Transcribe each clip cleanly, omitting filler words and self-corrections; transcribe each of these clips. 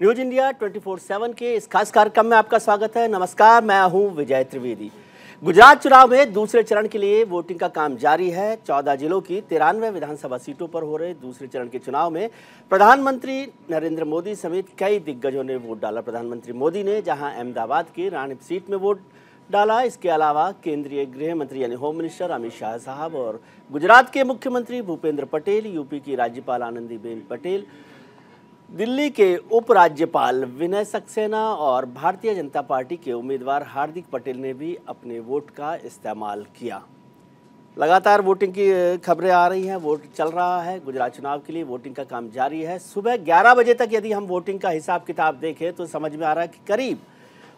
News India 24/7 के इस खास कार्यक्रम में आपका स्वागत है। नमस्कार, मैं हूं विजय त्रिवेदी। गुजरात चुनाव में दूसरे चरण के लिए वोटिंग का काम जारी है। 14 जिलों की 93 विधानसभा सीटों पर हो रहे दूसरे चरण के चुनाव में प्रधानमंत्री नरेंद्र मोदी समेत कई दिग्गजों ने वोट डाला। प्रधानमंत्री मोदी ने जहां अहमदाबाद की रानीप सीट में वोट डाला, इसके अलावा केंद्रीय गृह मंत्री यानी होम मिनिस्टर अमित शाह साहब और गुजरात के मुख्यमंत्री भूपेंद्र पटेल, यूपी की राज्यपाल आनंदीबेन पटेल, दिल्ली के उपराज्यपाल विनय सक्सेना और भारतीय जनता पार्टी के उम्मीदवार हार्दिक पटेल ने भी अपने वोट का इस्तेमाल किया। लगातार वोटिंग की खबरें आ रही हैं, वोट चल रहा है। गुजरात चुनाव के लिए वोटिंग का काम जारी है। सुबह 11 बजे तक यदि हम वोटिंग का हिसाब किताब देखें तो समझ में आ रहा है कि करीब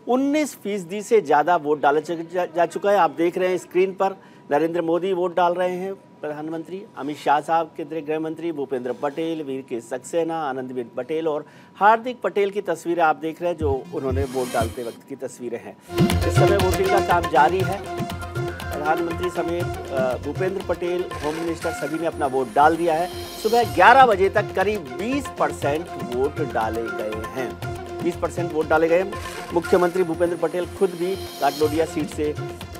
19% से ज़्यादा वोट डाला जा चुका है। आप देख रहे हैं स्क्रीन पर नरेंद्र मोदी वोट डाल रहे हैं, प्रधानमंत्री अमित शाह साहब, केंद्रीय गृह मंत्री भूपेंद्र पटेल, वीर के सक्सेना, आनंदीबेन पटेल और हार्दिक पटेल की तस्वीरें आप देख रहे हैं जो उन्होंने वोट डालते वक्त की तस्वीरें हैं। इस समय वोटिंग का काम जारी है। प्रधानमंत्री समेत भूपेंद्र पटेल, होम मिनिस्टर सभी ने अपना वोट डाल दिया है। सुबह 11 बजे तक करीब 20% वोट डाले गए हैं। 20% वोट डाले गए। मुख्यमंत्री भूपेंद्र पटेल खुद भी काटलोडिया सीट से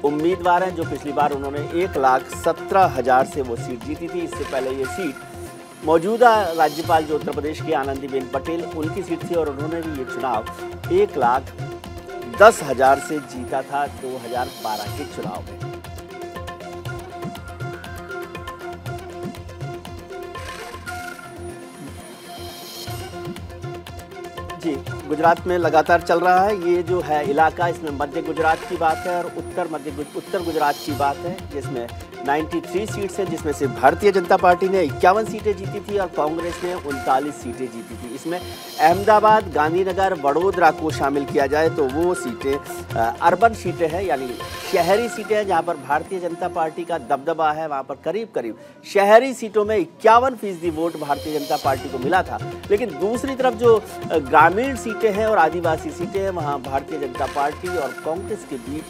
उम्मीदवार हैं, जो पिछली बार उन्होंने 1,17,000 से वो सीट जीती थी। इससे पहले ये सीट मौजूदा राज्यपाल जो उत्तर प्रदेश की आनंदीबेन पटेल, उनकी सीट थी और उन्होंने भी ये चुनाव 1,10,000 से जीता था 2012 के चुनाव में। जी, गुजरात में लगातार चल रहा है। ये जो है इलाका, इसमें मध्य गुजरात की बात है और उत्तर गुजरात की बात है, जिसमें 93 सीट्स हैं, जिसमें से भारतीय जनता पार्टी ने 51 सीटें जीती थी और कांग्रेस ने 39 सीटें जीती थी। इसमें अहमदाबाद, गांधीनगर, वडोदरा को शामिल किया जाए तो वो सीटें अर्बन सीटें हैं, यानी शहरी सीटें हैं, जहां पर भारतीय जनता पार्टी का दबदबा है। वहां पर करीब शहरी सीटों में 51% वोट भारतीय जनता पार्टी को मिला था। लेकिन दूसरी तरफ जो ग्रामीण सीटें हैं और आदिवासी सीटें हैं, वहां भारतीय जनता पार्टी और कांग्रेस के बीच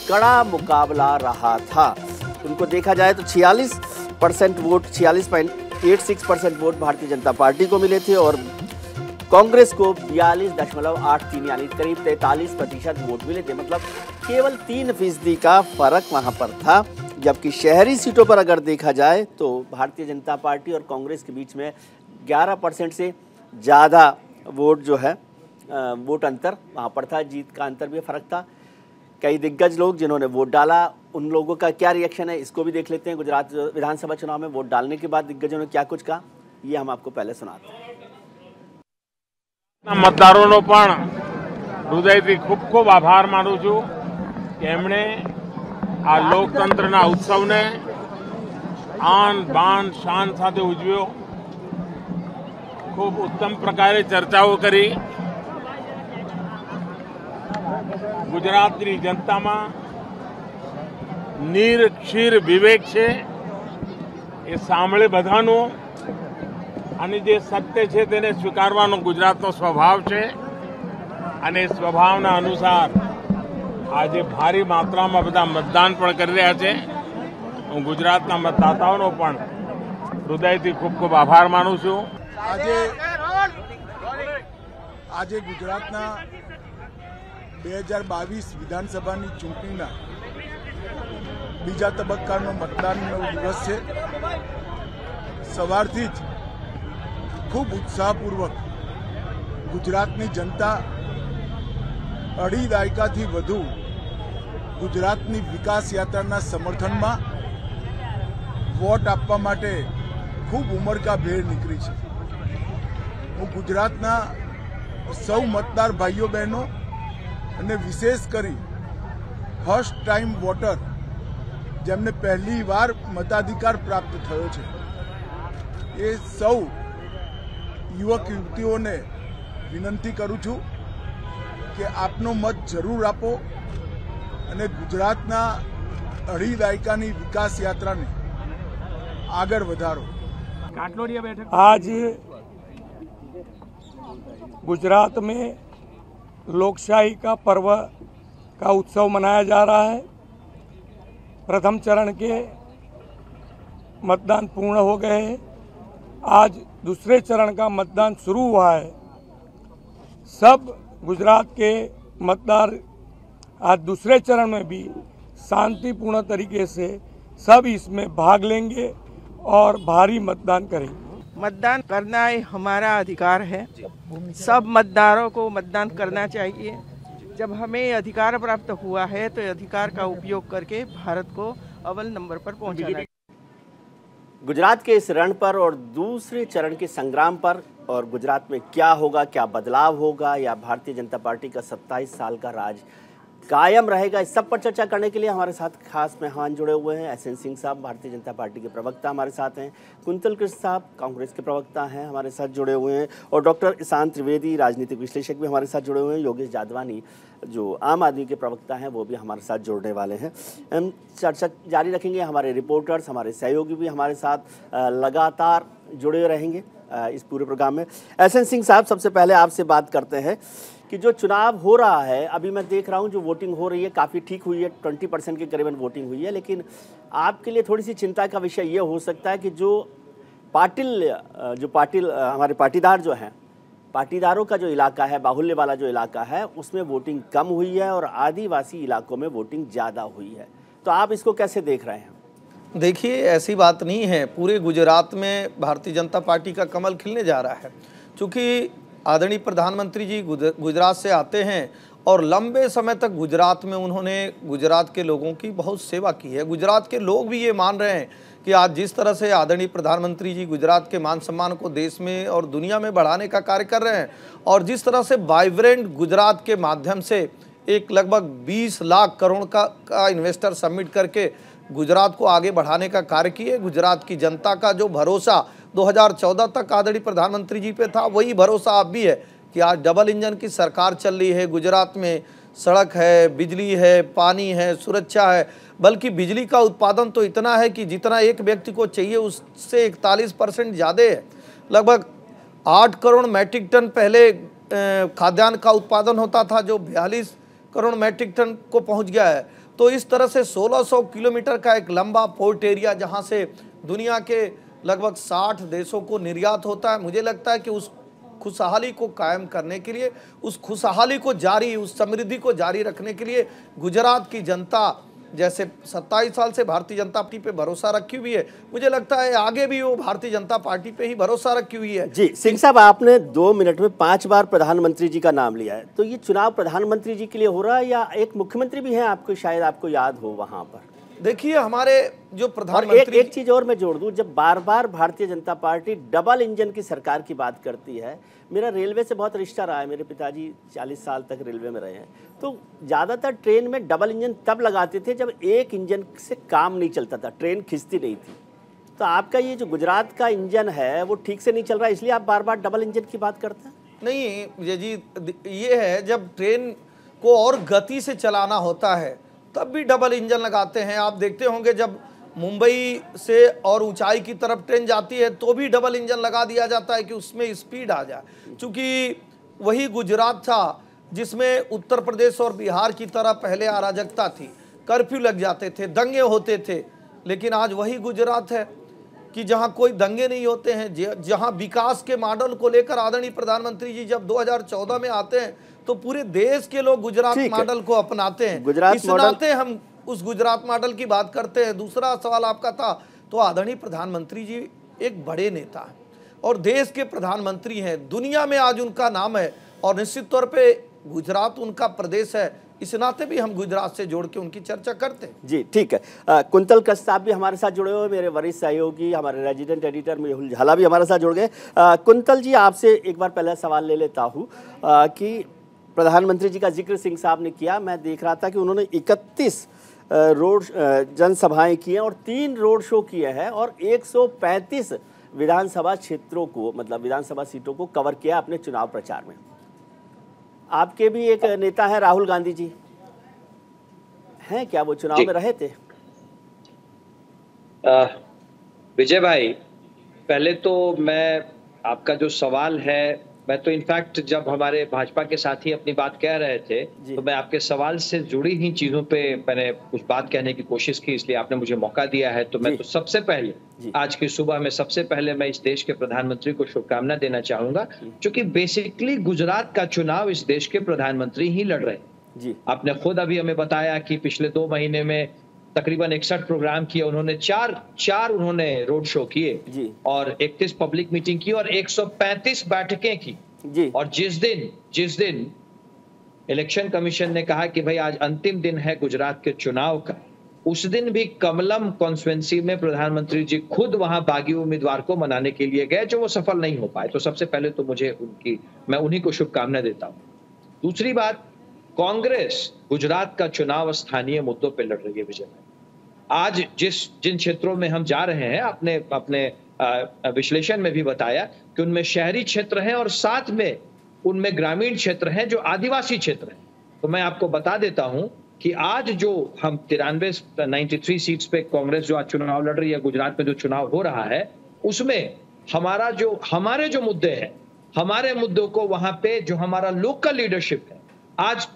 कड़ा मुकाबला रहा था। उनको देखा जाए तो 46% vote, 46.86% vote Bharatiya Janata party को मिले थे और कांग्रेस को 42.83 यानी करीब 43% वोट मिले थे। मतलब केवल 3% का फर्क वहां पर था। जबकि शहरी सीटों पर अगर देखा जाए तो भारतीय जनता पार्टी और कांग्रेस के बीच में 11% से ज़्यादा वोट जो है वोट अंतर वहाँ पर था। जीत का अंतर भी फर्क था। कई दिग्गज लोग जिन्होंने वोट डाला, उन लोगों का क्या रिएक्शन है, इसको भी देख लेते हैं। गुजरात विधानसभा चुनाव में वोट डालने के बाद दिग्गजों ने क्या कुछ कहा, ये हम आपको पहले सुनाते हैं। મતદારોનો પણ હૃદયથી ખૂબ ખૂબ આભાર માનું છું કે એમણે આ લોકતંત્રના ઉત્સવને આન બાન શાન સાથે ઉજવ્યો। ખૂબ ઉત્તમ પ્રકારે ચર્ચાઓ કરી। ગુજરાતની જનતામાં નીર ક્ષીર વિવેક છે, એ સાંભળે બધાનું અને જે સત્ય છે તેને સ્વીકારવાનો ગુજરાતનો સ્વભાવ છે અને સ્વભાવના અનુસાર આજે ભારી માત્રામાં બધા મતદાન પણ કરી રહ્યા છે। હું ગુજરાતના મતદાતાઓનો પણ હૃદયથી ખૂબ ખૂબ આભાર માનું છું। આજે ગુજરાતના 2022 વિધાનસભાની ચૂંટણીના બીજા તબક્કાનો મતદાનનો દિવસ છે। સવારથી જ खूब उत्साहपूर्वक गुजरातनी जनता अढ़ी दायकाथी वधु गुजरातनी विकास यात्राना समर्थन में वोट आपवा माटे खूब उमळकाभेर निकली छे। हूँ गुजरातना सौ मतदार भाईओ बहनों अने विशेष करी फर्स्ट टाइम वोटर जेमने पहली वार मताधिकार प्राप्त थयो छे, ये सौ युवक युवतीओं ने विनंती करूँ छूं कि आपनो मत जरूर आपो अने गुजरातना अढ़ी दायकानी विकास यात्रा ने आगे वधारो। आज गुजरात में लोकशाही का पर्व का उत्सव मनाया जा रहा है। प्रथम चरण के मतदान पूर्ण हो गए हैं। आज दूसरे चरण का मतदान शुरू हुआ है। सब गुजरात के मतदार आज दूसरे चरण में भी शांतिपूर्ण तरीके से सब इसमें भाग लेंगे और भारी मतदान करेंगे। मतदान करना ही हमारा अधिकार है। सब मतदारों को मतदान करना चाहिए। जब हमें ये अधिकार प्राप्त हुआ है तो ये अधिकार का उपयोग करके भारत को अव्वल नंबर पर पहुंचाना है। गुजरात के इस रण पर और दूसरे चरण के संग्राम पर और गुजरात में क्या होगा, क्या बदलाव होगा या भारतीय जनता पार्टी का 27 साल का राज कायम रहेगा, इस सब पर चर्चा करने के लिए हमारे साथ खास मेहमान जुड़े हुए हैं। एसएन सिंह साहब भारतीय जनता पार्टी के प्रवक्ता हमारे साथ हैं, कुंतल कृष्ण साहब कांग्रेस के प्रवक्ता हैं हमारे साथ जुड़े हुए हैं, और डॉक्टर ईशान त्रिवेदी राजनीतिक विश्लेषक भी हमारे साथ जुड़े हुए हैं। योगेश जादवानी जो आम आदमी के प्रवक्ता हैं वो भी हमारे साथ जुड़ने वाले हैं। हम चर्चा जारी रखेंगे। हमारे रिपोर्टर्स, हमारे सहयोगी भी हमारे साथ लगातार जुड़े रहेंगे इस पूरे प्रोग्राम में। एसएन सिंह साहब, सबसे पहले आपसे बात करते हैं कि जो चुनाव हो रहा है, अभी मैं देख रहा हूं जो वोटिंग हो रही है काफ़ी ठीक हुई है, 20% के करीबन वोटिंग हुई है, लेकिन आपके लिए थोड़ी सी चिंता का विषय ये हो सकता है कि जो पाटिल हमारे पाटीदार जो हैं, पाटीदारों का जो इलाका है, बाहुल्य वाला जो इलाका है, उसमें वोटिंग कम हुई है और आदिवासी इलाकों में वोटिंग ज़्यादा हुई है। तो आप इसको कैसे देख रहे हैं? देखिए, ऐसी बात नहीं है। पूरे गुजरात में भारतीय जनता पार्टी का कमल खिलने जा रहा है। चूँकि आदरणीय प्रधानमंत्री जी गुजरात से आते हैं और लंबे समय तक गुजरात में उन्होंने गुजरात के लोगों की बहुत सेवा की है। गुजरात के लोग भी ये मान रहे हैं कि आज जिस तरह से आदरणीय प्रधानमंत्री जी गुजरात के मान सम्मान को देश में और दुनिया में बढ़ाने का कार्य कर रहे हैं और जिस तरह से वाइब्रेंट गुजरात के माध्यम से एक लगभग 20 लाख करोड़ का इन्वेस्टर सबमिट करके गुजरात को आगे बढ़ाने का कार्य किए। गुजरात की जनता का जो भरोसा 2014 तक आदरणीय प्रधानमंत्री जी पे था, वही भरोसा अब भी है कि आज डबल इंजन की सरकार चल रही है। गुजरात में सड़क है, बिजली है, पानी है, सुरक्षा है, बल्कि बिजली का उत्पादन तो इतना है कि जितना एक व्यक्ति को चाहिए उससे 41% ज़्यादा है। लगभग 8 करोड़ मैट्रिक टन पहले खाद्यान्न का उत्पादन होता था, जो 42 करोड़ मैट्रिक टन को पहुंच गया है। तो इस तरह से 1600 किलोमीटर का एक लंबा पोर्ट एरिया, जहां से दुनिया के लगभग 60 देशों को निर्यात होता है। मुझे लगता है कि उस खुशहाली को कायम करने के लिए, उस खुशहाली को जारी, उस समृद्धि को जारी रखने के लिए गुजरात की जनता जैसे 27 साल से भारतीय जनता पार्टी पे भरोसा रखी हुई है, मुझे लगता है आगे भी वो भारतीय जनता पार्टी पे ही भरोसा रखी हुई है। जी सिंह साहब, आपने 2 मिनट में 5 बार प्रधानमंत्री जी का नाम लिया है, तो ये चुनाव प्रधानमंत्री जी के लिए हो रहा है या एक मुख्यमंत्री भी हैं आपको, शायद आपको याद हो वहां पर? देखिए, हमारे जो प्रधानमंत्री, एक चीज और मैं जोड़ दूं, जब बार बार Bharatiya Janata party double engine की सरकार की बात करती है, मेरा रेलवे से बहुत रिश्ता रहा है, मेरे पिताजी 40 साल तक रेलवे में रहे हैं, तो ज़्यादातर ट्रेन में डबल इंजन तब लगाते थे जब एक इंजन से काम नहीं चलता था, ट्रेन खिंचती नहीं थी। तो आपका ये जो गुजरात का इंजन है वो ठीक से नहीं चल रहा है, इसलिए आप बार बार डबल इंजन की बात करते हैं? नहीं विजय जी, ये है जब ट्रेन को और गति से चलाना होता है तब भी डबल इंजन लगाते हैं। आप देखते होंगे जब मुंबई से और ऊंचाई की तरफ ट्रेन जाती है तो भी डबल इंजन लगा दिया जाता है कि उसमें स्पीड आ जाए। चूँकि वही गुजरात था जिसमें उत्तर प्रदेश और बिहार की तरह पहले अराजकता थी, कर्फ्यू लग जाते थे, दंगे होते थे, लेकिन आज वही गुजरात है कि जहां कोई दंगे नहीं होते हैं, जहां विकास के मॉडल को लेकर आदरणीय प्रधानमंत्री जी जब 2014 में आते हैं तो पूरे देश के लोग गुजरात मॉडल को अपनाते हैं। इस नाते हम उस गुजरात मॉडल की बात करते हैं। दूसरा सवाल आपका था, तो आदरणीय प्रधानमंत्री जी एक बड़े नेता हैं और देश के प्रधानमंत्री हैं, दुनिया में आज उनका नाम है और निश्चित तौर पे गुजरात उनका प्रदेश है, इस नाते भी हम गुजरात से जोड़ के उनकी चर्चा करते हैं। जी ठीक है। कुंतल कृष्ण साहब भी हमारे साथ जुड़े हुए, मेरे वरिष्ठ सहयोगी, हमारे रेजिडेंट एडिटर मेहुल झाला भी हमारे साथ जुड़ गए। कुंतल जी, आपसे एक बार पहला सवाल ले लेता हूँ कि प्रधानमंत्री जी का जिक्र सिंह साहब ने किया, मैं देख रहा था कि उन्होंने 31 रोड जनसभाएं की हैं और 3 रोड शो किए हैं और 135 विधानसभा क्षेत्रों को, मतलब विधानसभा सीटों को कवर किया अपने चुनाव प्रचार में। आपके भी एक नेता है राहुल गांधी जी, हैं क्या वो चुनाव में रहे थे? विजय भाई, पहले तो मैं आपका जो सवाल है मैं तो इनफैक्ट जब हमारे भाजपा के साथी अपनी बात कह रहे थे तो मैं आपके सवाल से जुड़ी ही चीजों पे मैंने कुछ बात कहने की कोशिश की, इसलिए आपने मुझे मौका दिया है। तो मैं तो सबसे पहले आज की सुबह में सबसे पहले मैं इस देश के प्रधानमंत्री को शुभकामना देना चाहूंगा, क्योंकि बेसिकली गुजरात का चुनाव इस देश के प्रधानमंत्री ही लड़ रहे हैं। आपने खुद अभी हमें बताया कि पिछले 2 महीने में तकरीबन 61 प्रोग्राम किए उन्होंने, चार उन्होंने रोड शो किए और 31 पब्लिक मीटिंग की और 135 बैठकें की। और जिस दिन इलेक्शन कमीशन ने कहा कि भाई आज अंतिम दिन है गुजरात के चुनाव का, उस दिन भी कमलम कॉन्स्टिट्यूएंसी में प्रधानमंत्री जी खुद वहां बागी उम्मीदवार को मनाने के लिए गए, जो वो सफल नहीं हो पाए। तो सबसे पहले तो मैं उन्हीं को शुभकामनाएं देता हूं। दूसरी बात, कांग्रेस गुजरात का चुनाव स्थानीय मुद्दों पर लड़ रही है। विजय, आज जिन क्षेत्रों में हम जा रहे हैं, अपने विश्लेषण में भी बताया कि उनमें शहरी क्षेत्र हैं और साथ में उनमें ग्रामीण क्षेत्र हैं जो आदिवासी क्षेत्र हैं। तो मैं आपको बता देता हूं कि आज जो हम 93 सीट्स पे कांग्रेस जो आज चुनाव लड़ रही है, गुजरात में जो चुनाव हो रहा है, उसमें हमारे जो मुद्दे हैं, हमारे मुद्दों को वहां पे जो हमारा लोकल लीडरशिप है, आज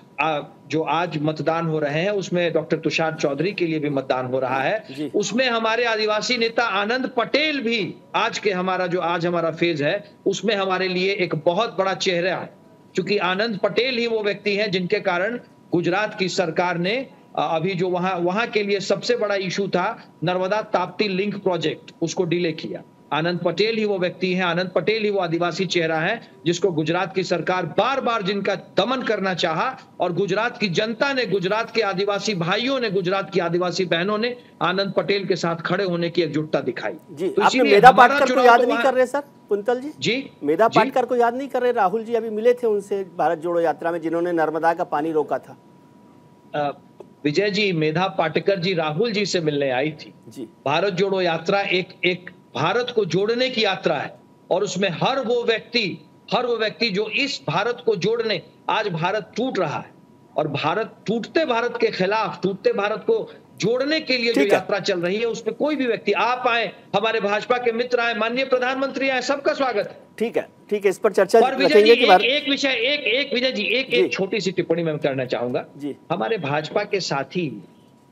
मतदान हो रहे हैं उसमें डॉक्टर तुषार चौधरी के लिए भी मतदान हो रहा है, उसमें हमारे आदिवासी नेता आनंद पटेल भी आज हमारा फेज है, उसमें हमारे लिए एक बहुत बड़ा चेहरा है, क्योंकि आनंद पटेल ही वो व्यक्ति हैं जिनके कारण गुजरात की सरकार ने अभी जो वहां के लिए सबसे बड़ा इशू था नर्मदा ताप्ती लिंक प्रोजेक्ट, उसको डिले किया। आनंद पटेल ही वो व्यक्ति है, आनंद पटेल ही वो आदिवासी चेहरा है जिसको गुजरात की सरकार बार जिनका दमन करना चाहा, और गुजरात की जनता ने, गुजरात के आदिवासी भाइयों ने, गुजरात की आदिवासी बहनों ने आनंद पटेल के साथ खड़े होने की एकजुटता दिखाई। तो आपने मेधा पाटकर को याद नहीं कर रहे सर कुंतल जी? मेधा पाटकर को याद नहीं कर रहे? राहुल जी अभी मिले थे उनसे भारत जोड़ो यात्रा में, जिन्होंने नर्मदा का पानी रोका था। विजय जी, मेधा पाटकर जी राहुल जी से मिलने आई थी। भारत जोड़ो यात्रा एक भारत को जोड़ने की यात्रा है, और उसमें हर वो व्यक्ति जो इस भारत को जोड़ने, आज भारत टूट रहा है और टूटते भारत के खिलाफ, टूटते भारत को जोड़ने के लिए जो यात्रा चल रही है, उसमें कोई भी व्यक्ति, आप आए, हमारे भाजपा के मित्र आए, माननीय प्रधानमंत्री आए, सबका स्वागत है। ठीक है, इस पर चर्चा रखेंगे। विजय जी एक छोटी सी टिप्पणी मैं करना चाहूंगा। हमारे भाजपा के साथी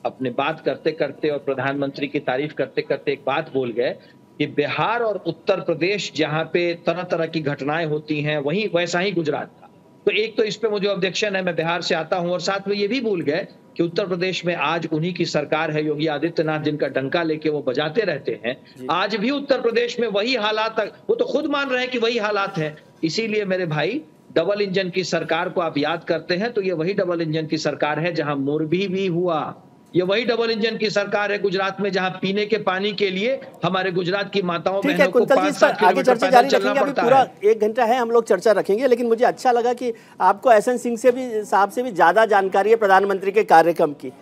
अपने बात करते करते और प्रधानमंत्री की तारीफ करते करते एक बात बोल गए कि बिहार और उत्तर प्रदेश जहां पे तरह तरह की घटनाएं होती हैं, वहीं वैसा ही गुजरात था। तो एक तो इस पे मुझे ऑब्जेक्शन है, मैं बिहार से आता हूं, और साथ में ये भी भूल गए कि उत्तर प्रदेश में आज उन्हीं की सरकार है, योगी आदित्यनाथ, जिनका डंका लेके वो बजाते रहते हैं। आज भी उत्तर प्रदेश में वही हालात, वो तो खुद मान रहे हैं कि वही हालात है। इसीलिए मेरे भाई, डबल इंजन की सरकार को आप याद करते हैं तो ये वही डबल इंजन की सरकार है जहां मोरबी भी हुआ, ये वही डबल इंजन की सरकार है गुजरात में जहां पीने के पानी के लिए हमारे गुजरात की माताओं बहनों को 5-7 किलोमीटर पैदल चलना पड़ता है। पूरा 1 घंटा है, हम लोग चर्चा रखेंगे, लेकिन मुझे अच्छा लगा कि आपको एसएन सिंह साहब से भी ज्यादा जानकारी है प्रधानमंत्री के कार्यक्रम की।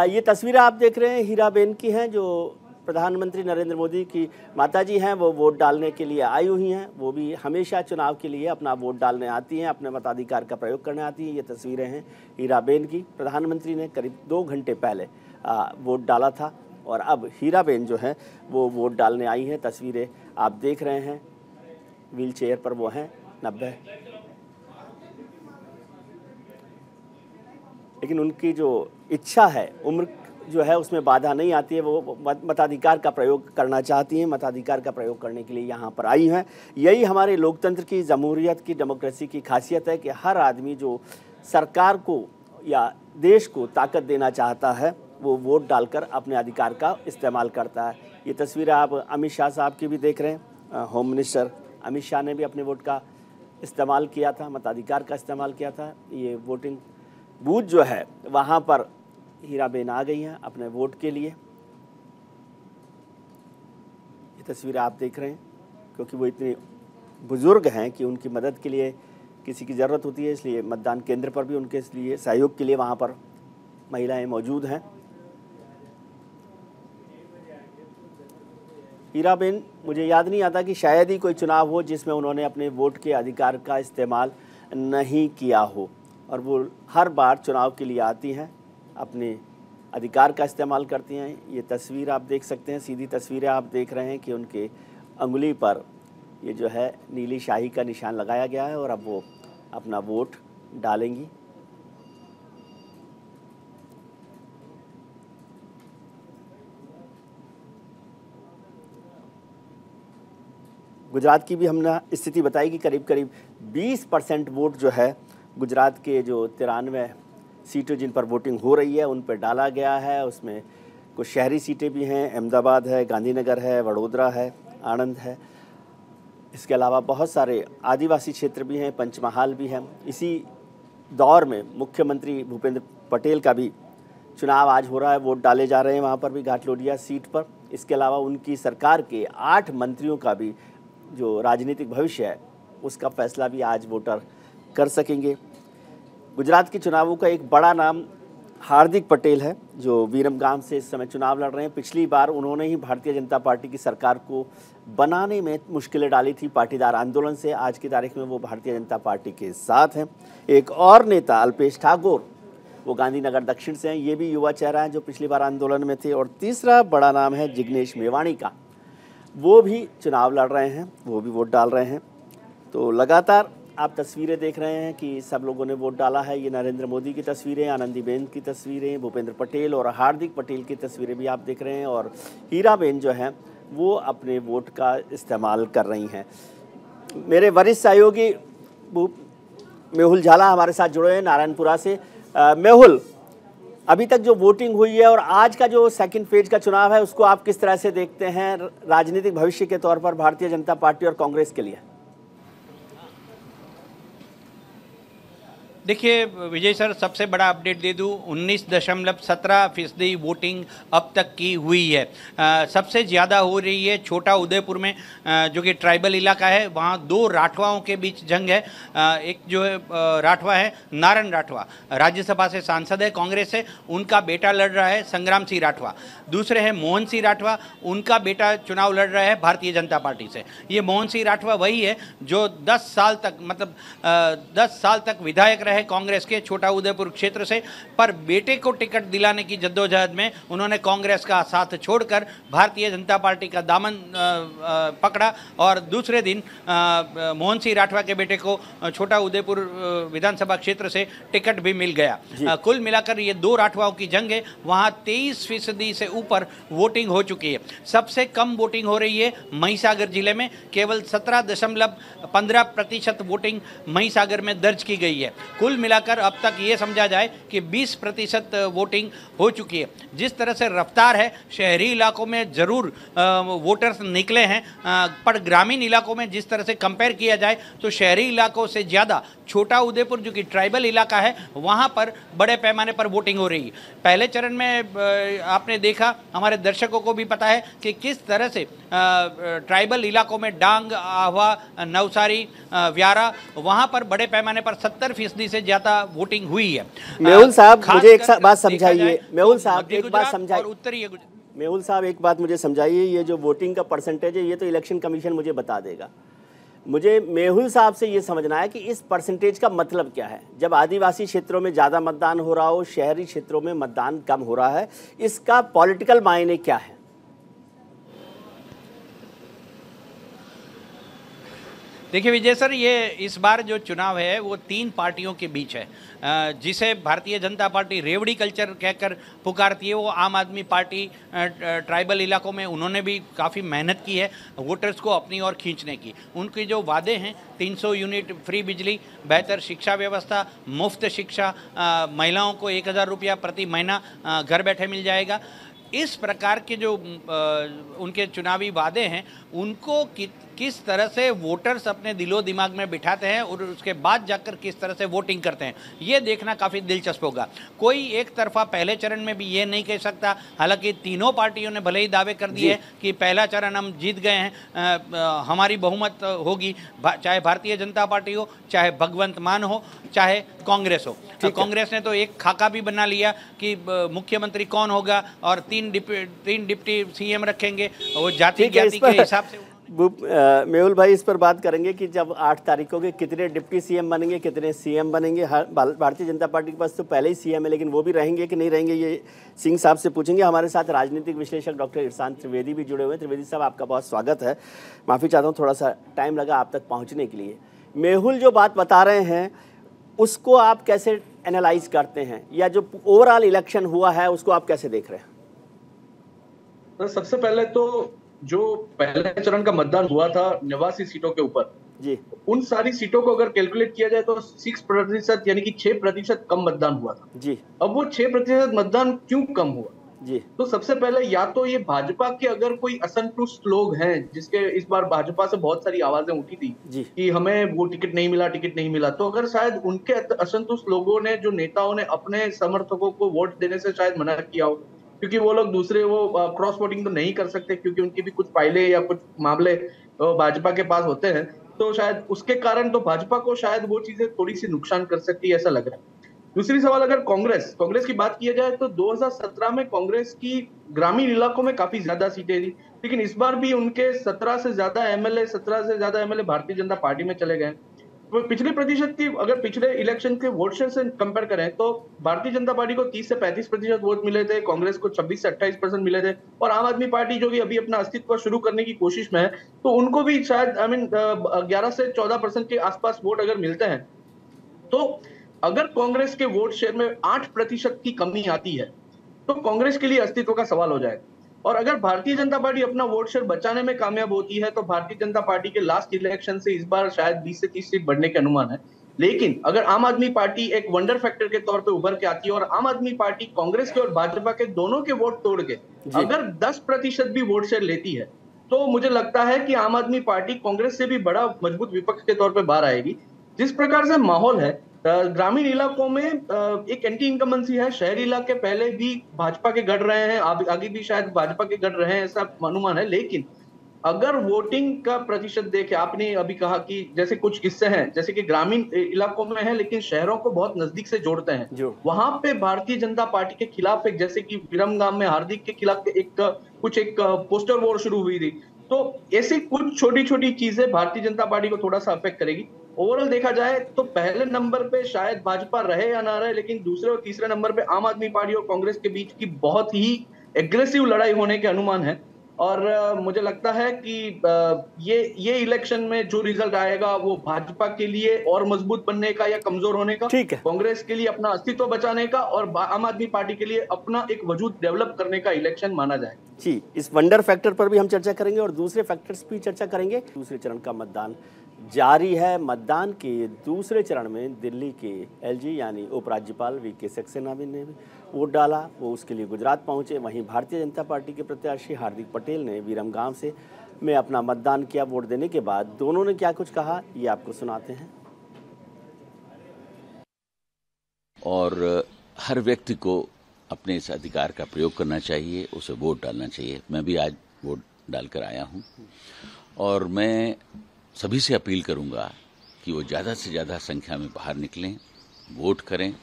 ये तस्वीरें आप देख रहे हैं हीराबेन की हैं, जो प्रधानमंत्री नरेंद्र मोदी की माताजी हैं, वो वोट डालने के लिए आई हुई हैं। वो भी हमेशा चुनाव के लिए अपना वोट डालने आती हैं, अपने मताधिकार का प्रयोग करने आती हैं। ये तस्वीरें हैं हीराबेन की। प्रधानमंत्री ने करीब 2 घंटे पहले वोट डाला था और अब हीराबेन जो है वो वोट डालने आई हैं। तस्वीरें आप देख रहे हैं, व्हील चेयर पर वो हैं 90, लेकिन उनकी जो इच्छा है, उम्र जो है उसमें बाधा नहीं आती है। वो मताधिकार का प्रयोग करना चाहती हैं, मताधिकार का प्रयोग करने के लिए यहाँ पर आई हैं। यही हमारे लोकतंत्र की, जमहूरियत की, डेमोक्रेसी की खासियत है कि हर आदमी जो सरकार को या देश को ताकत देना चाहता है वो वोट डालकर अपने अधिकार का इस्तेमाल करता है। ये तस्वीरें आप अमित शाह साहब की भी देख रहे हैं। होम मिनिस्टर अमित शाह ने भी अपने वोट का इस्तेमाल किया था, मताधिकार का इस्तेमाल किया था। ये वोटिंग बूथ जो है वहाँ पर हीराबेन आ गई हैं अपने वोट के लिए। ये तस्वीरें आप देख रहे हैं, क्योंकि वो इतने बुजुर्ग हैं कि उनकी मदद के लिए किसी की ज़रूरत होती है, इसलिए मतदान केंद्र पर भी उनके लिए सहयोग के लिए वहाँ पर महिलाएं मौजूद हैं। हीराबेन, मुझे याद नहीं आता कि शायद ही कोई चुनाव हो जिसमें उन्होंने अपने वोट के अधिकार का इस्तेमाल नहीं किया हो, और वो हर बार चुनाव के लिए आती हैं, अपने अधिकार का इस्तेमाल करती हैं। ये तस्वीर आप देख सकते हैं, सीधी तस्वीरें आप देख रहे हैं कि उनके अंगुली पर ये जो है नीली शाही का निशान लगाया गया है और अब वो अपना वोट डालेंगी। गुजरात की भी हमने स्थिति बताई कि करीब करीब 20% वोट जो है गुजरात के जो 93 सीटें जिन पर वोटिंग हो रही है उन पर डाला गया है। उसमें कुछ शहरी सीटें भी हैं, अहमदाबाद है, गांधीनगर है, वडोदरा है, आणंद है। इसके अलावा बहुत सारे आदिवासी क्षेत्र भी हैं, पंचमहाल भी हैं। इसी दौर में मुख्यमंत्री भूपेंद्र पटेल का भी चुनाव आज हो रहा है, वोट डाले जा रहे हैं वहाँ पर भी घाटलोडिया सीट पर। इसके अलावा उनकी सरकार के 8 मंत्रियों का भी जो राजनीतिक भविष्य है उसका फैसला भी आज वोटर कर सकेंगे। गुजरात के चुनावों का एक बड़ा नाम हार्दिक पटेल है जो विरमगाम से इस समय चुनाव लड़ रहे हैं। पिछली बार उन्होंने ही भारतीय जनता पार्टी की सरकार को बनाने में मुश्किलें डाली थी पाटीदार आंदोलन से। आज की तारीख में वो भारतीय जनता पार्टी के साथ हैं। एक और नेता अल्पेश ठाकोर, वो गांधीनगर दक्षिण से हैं, ये भी युवा चेहरा हैं जो पिछली बार आंदोलन में थे। और तीसरा बड़ा नाम है जिग्नेश मेवाणी का, वो भी चुनाव लड़ रहे हैं, वो भी वोट डाल रहे हैं। तो लगातार आप तस्वीरें देख रहे हैं कि सब लोगों ने वोट डाला है। ये नरेंद्र मोदी की तस्वीरें, आनंदीबेन की तस्वीरें, भूपेंद्र पटेल और हार्दिक पटेल की तस्वीरें भी आप देख रहे हैं। और हीराबेन जो हैं वो अपने वोट का इस्तेमाल कर रही हैं। मेरे वरिष्ठ सहयोगी मेहुल झाला हमारे साथ जुड़े हैं नारायणपुरा से। मेहुल, अभी तक जो वोटिंग हुई है और आज का जो सेकंड फेज का चुनाव है उसको आप किस तरह से देखते हैं राजनीतिक भविष्य के तौर पर भारतीय जनता पार्टी और कांग्रेस के लिए? देखिए विजय सर, सबसे बड़ा अपडेट दे दूं, 19.17% वोटिंग अब तक की हुई है। सबसे ज़्यादा हो रही है छोटा उदयपुर में, जो कि ट्राइबल इलाका है। वहाँ 2 राठवाओं के बीच जंग है। एक जो है राठवा है नारायण राठवा, राज्यसभा से सांसद है, कांग्रेस से, उनका बेटा लड़ रहा है संग्राम सिंह राठवा। दूसरे है मोहन सिंह राठवा, उनका बेटा चुनाव लड़ रहा है भारतीय जनता पार्टी से। ये मोहन सिंह राठवा वही है जो 10 साल तक, मतलब 10 साल तक विधायक रहे कांग्रेस के छोटा उदयपुर क्षेत्र से, पर बेटे को टिकट दिलाने की जद्दोजहद में उन्होंने कांग्रेस का साथ छोड़कर भारतीय जनता पार्टी का दामन पकड़ा और दूसरे दिन मोहन सिंह राठवा के बेटे को छोटा उदयपुर विधानसभा क्षेत्र से टिकट भी मिल गया। कुल मिलाकर ये 2 राठवाओं की जंग है। वहाँ 23% से ऊपर वोटिंग हो चुकी है। सबसे कम वोटिंग हो रही है महिसागर जिले में, केवल 17.15% वोटिंग महिसागर में दर्ज की गई है। कुल मिलाकर अब तक ये समझा जाए कि 20% वोटिंग हो चुकी है। जिस तरह से रफ्तार है, शहरी इलाकों में ज़रूर वोटर्स निकले हैं, पर ग्रामीण इलाकों में जिस तरह से कंपेयर किया जाए तो शहरी इलाकों से ज़्यादा छोटा उदयपुर जो कि ट्राइबल इलाका है वहाँ पर बड़े पैमाने पर वोटिंग हो रही है। पहले चरण में आपने देखा, हमारे दर्शकों को भी पता है कि किस तरह से ट्राइबल इलाकों में डांग, आहवा, नवसारी, व्यारा, वहाँ पर बड़े पैमाने पर 70% से ज़्यादा वोटिंग हुई है। मेहुल साहब मुझे एक बात समझाइए। मेहुल साहब एक बात समझाइए। उत्तरी मेहुल साहब एक बात मुझे समझाइए, ये जो वोटिंग का परसेंटेज है ये तो इलेक्शन कमीशन मुझे बता देगा। मुझे मेहुल साहब से ये समझना है कि इस परसेंटेज का मतलब क्या है। जब आदिवासी क्षेत्रों में ज़्यादा मतदान हो रहा हो, शहरी क्षेत्रों में मतदान कम हो रहा है, इसका पॉलिटिकल मायने क्या है? देखिए विजय सर, ये इस बार जो चुनाव है वो 3 पार्टियों के बीच है, जिसे भारतीय जनता पार्टी रेवड़ी कल्चर कहकर पुकारती है। वो आम आदमी पार्टी ट्राइबल इलाकों में उन्होंने भी काफ़ी मेहनत की है वोटर्स को अपनी ओर खींचने की। उनके जो वादे हैं, 300 यूनिट फ्री बिजली, बेहतर शिक्षा व्यवस्था, मुफ्त शिक्षा, महिलाओं को 1000 रुपया प्रति महीना घर बैठे मिल जाएगा, इस प्रकार के जो उनके चुनावी वादे हैं उनको किस तरह से वोटर्स अपने दिलो दिमाग में बिठाते हैं और उसके बाद जाकर किस तरह से वोटिंग करते हैं, ये देखना काफ़ी दिलचस्प होगा। कोई एक तरफा पहले चरण में भी ये नहीं कह सकता, हालांकि तीनों पार्टियों ने भले ही दावे कर दिए कि पहला चरण हम जीत गए हैं, हमारी बहुमत होगी, चाहे भारतीय जनता पार्टी हो, चाहे भगवंत मान हो, चाहे कांग्रेस हो। कांग्रेस ने तो एक खाका भी बना लिया कि मुख्यमंत्री कौन होगा और 3 डिप्टी CM रखेंगे, वो जाति के हिसाब से। मेहुल भाई, इस पर बात करेंगे कि जब 8 तारीख को कितने डिप्टी सीएम बनेंगे, कितने सीएम बनेंगे। भारतीय जनता पार्टी के पास तो पहले ही सीएम है, लेकिन वो भी रहेंगे कि नहीं रहेंगे, ये सिंह साहब से पूछेंगे। हमारे साथ राजनीतिक विश्लेषक डॉक्टर इरशान त्रिवेदी भी जुड़े हुए हैं। त्रिवेदी साहब, आपका बहुत स्वागत है। माफ़ी चाहता हूँ, थोड़ा सा टाइम लगा आप तक पहुँचने के लिए। मेहुल जो बात बता रहे हैं उसको आप कैसे एनालाइज करते हैं, या जो ओवरऑल इलेक्शन हुआ है उसको आप कैसे देख रहे हैं? तो सबसे पहले तो जो पहले चरण का मतदान हुआ था 89 सीटों के ऊपर जी, उन सारी सीटों को अगर कैलकुलेट किया जाए तो 6% यानी कि 6% कम मतदान हुआ था जी। अब वो 6% मतदान क्यों कम हुआ जी, तो सबसे पहले या तो ये भाजपा के अगर कोई असंतुष्ट लोग हैं, जिसके इस बार भाजपा से बहुत सारी आवाजें उठी थी कि हमें वो टिकट नहीं मिला, तो अगर शायद उनके असंतुष्ट लोगों ने, जो नेताओं ने अपने समर्थकों को वोट देने से शायद मना किया हो, क्योंकि वो लोग दूसरे क्रॉस वोटिंग तो नहीं कर सकते क्योंकि उनकी भी कुछ फाइलें या कुछ मामले भाजपा के पास होते हैं, तो शायद उसके कारण तो भाजपा को शायद वो चीजें थोड़ी सी नुकसान कर सकती है, ऐसा लग रहा है। दूसरी सवाल, अगर कांग्रेस की बात किया जाए तो 2017 में कांग्रेस की ग्रामीण इलाकों में काफी ज्यादा सीटें थी, लेकिन इस बार भी उनके 17 से ज्यादा एमएलए भारतीय जनता पार्टी में चले गए। तो पिछले प्रतिशत की, अगर पिछले इलेक्शन के वोट शेयर से कंपेयर करें तो भारतीय जनता पार्टी को 30 से 35% वोट मिले थे, कांग्रेस को 26 से 28% मिले थे, और आम आदमी पार्टी जो कि अभी अपना अस्तित्व शुरू करने की कोशिश में है, तो उनको भी शायद 11 से 14% के आसपास वोट अगर मिलते हैं, तो अगर कांग्रेस के वोट शेयर में 8% की कमी आती है तो कांग्रेस के लिए अस्तित्व का सवाल हो जाएगा। और अगर भारतीय जनता पार्टी अपना वोट शेयर बचाने में कामयाब होती है तो भारतीय जनता पार्टी के लास्ट इलेक्शन से इस बार शायद 20 से 30 सीट बढ़ने के अनुमान है। लेकिन अगर आम आदमी पार्टी एक वंडर फैक्टर के तौर पे उभर के आती है और आम आदमी पार्टी कांग्रेस के और भाजपा के दोनों के वोट तोड़ के अगर 10% भी वोट शेयर लेती है, तो मुझे लगता है कि आम आदमी पार्टी कांग्रेस से भी बड़ा मजबूत विपक्ष के तौर पर बाहर आएगी। जिस प्रकार से माहौल है ग्रामीण इलाकों में, एक एंटी इनकम्बेंसी है, शहरी इलाके पहले भी भाजपा के गढ़ रहे हैं, आगे भी शायद भाजपा के गढ़ रहे हैं, ऐसा अनुमान है। लेकिन अगर वोटिंग का प्रतिशत देखें, आपने अभी कहा कि जैसे कुछ किस्से हैं जैसे कि ग्रामीण इलाकों में है लेकिन शहरों को बहुत नजदीक से जोड़ते हैं, वहां पे भारतीय जनता पार्टी के खिलाफ एक, जैसे कि विरमगाम में हार्दिक के खिलाफ एक पोस्टर वॉर शुरू हुई थी, तो ऐसी कुछ छोटी छोटी चीजें भारतीय जनता पार्टी को थोड़ा सा अफेक्ट करेगी। ओवरऑल देखा जाए तो पहले नंबर पे शायद भाजपा रहे या ना रहे, लेकिन दूसरे और तीसरे नंबर पे आम आदमी पार्टी और कांग्रेस के बीच की बहुत ही एग्रेसिव लड़ाई होने के अनुमान है। और मुझे लगता है कि ये इलेक्शन में जो रिजल्ट आएगा वो भाजपा के लिए और मजबूत बनने का या कमजोर होने का, कांग्रेस के लिए अपना अस्तित्व बचाने का और आम आदमी पार्टी के लिए अपना एक वजूद डेवलप करने का इलेक्शन माना जाए। जी, इस वंडर फैक्टर पर भी हम चर्चा करेंगे और दूसरे फैक्टर्स भी चर्चा करेंगे। दूसरे चरण का मतदान जारी है। मतदान के दूसरे चरण में दिल्ली के एलजी यानी उपराज्यपाल वीके सक्सेना ने भी वोट डाला, वो उसके लिए गुजरात पहुंचे। वहीं भारतीय जनता पार्टी के प्रत्याशी हार्दिक पटेल ने विरमगाम में अपना मतदान किया। वोट देने के बाद दोनों ने क्या कुछ कहा, ये आपको सुनाते हैं। और हर व्यक्ति को अपने इस अधिकार का प्रयोग करना चाहिए, उसे वोट डालना चाहिए। मैं भी आज वोट डालकर आया हूं और मैं सभी से अपील करूंगा कि वो ज़्यादा से ज़्यादा संख्या में बाहर निकलें, वोट करें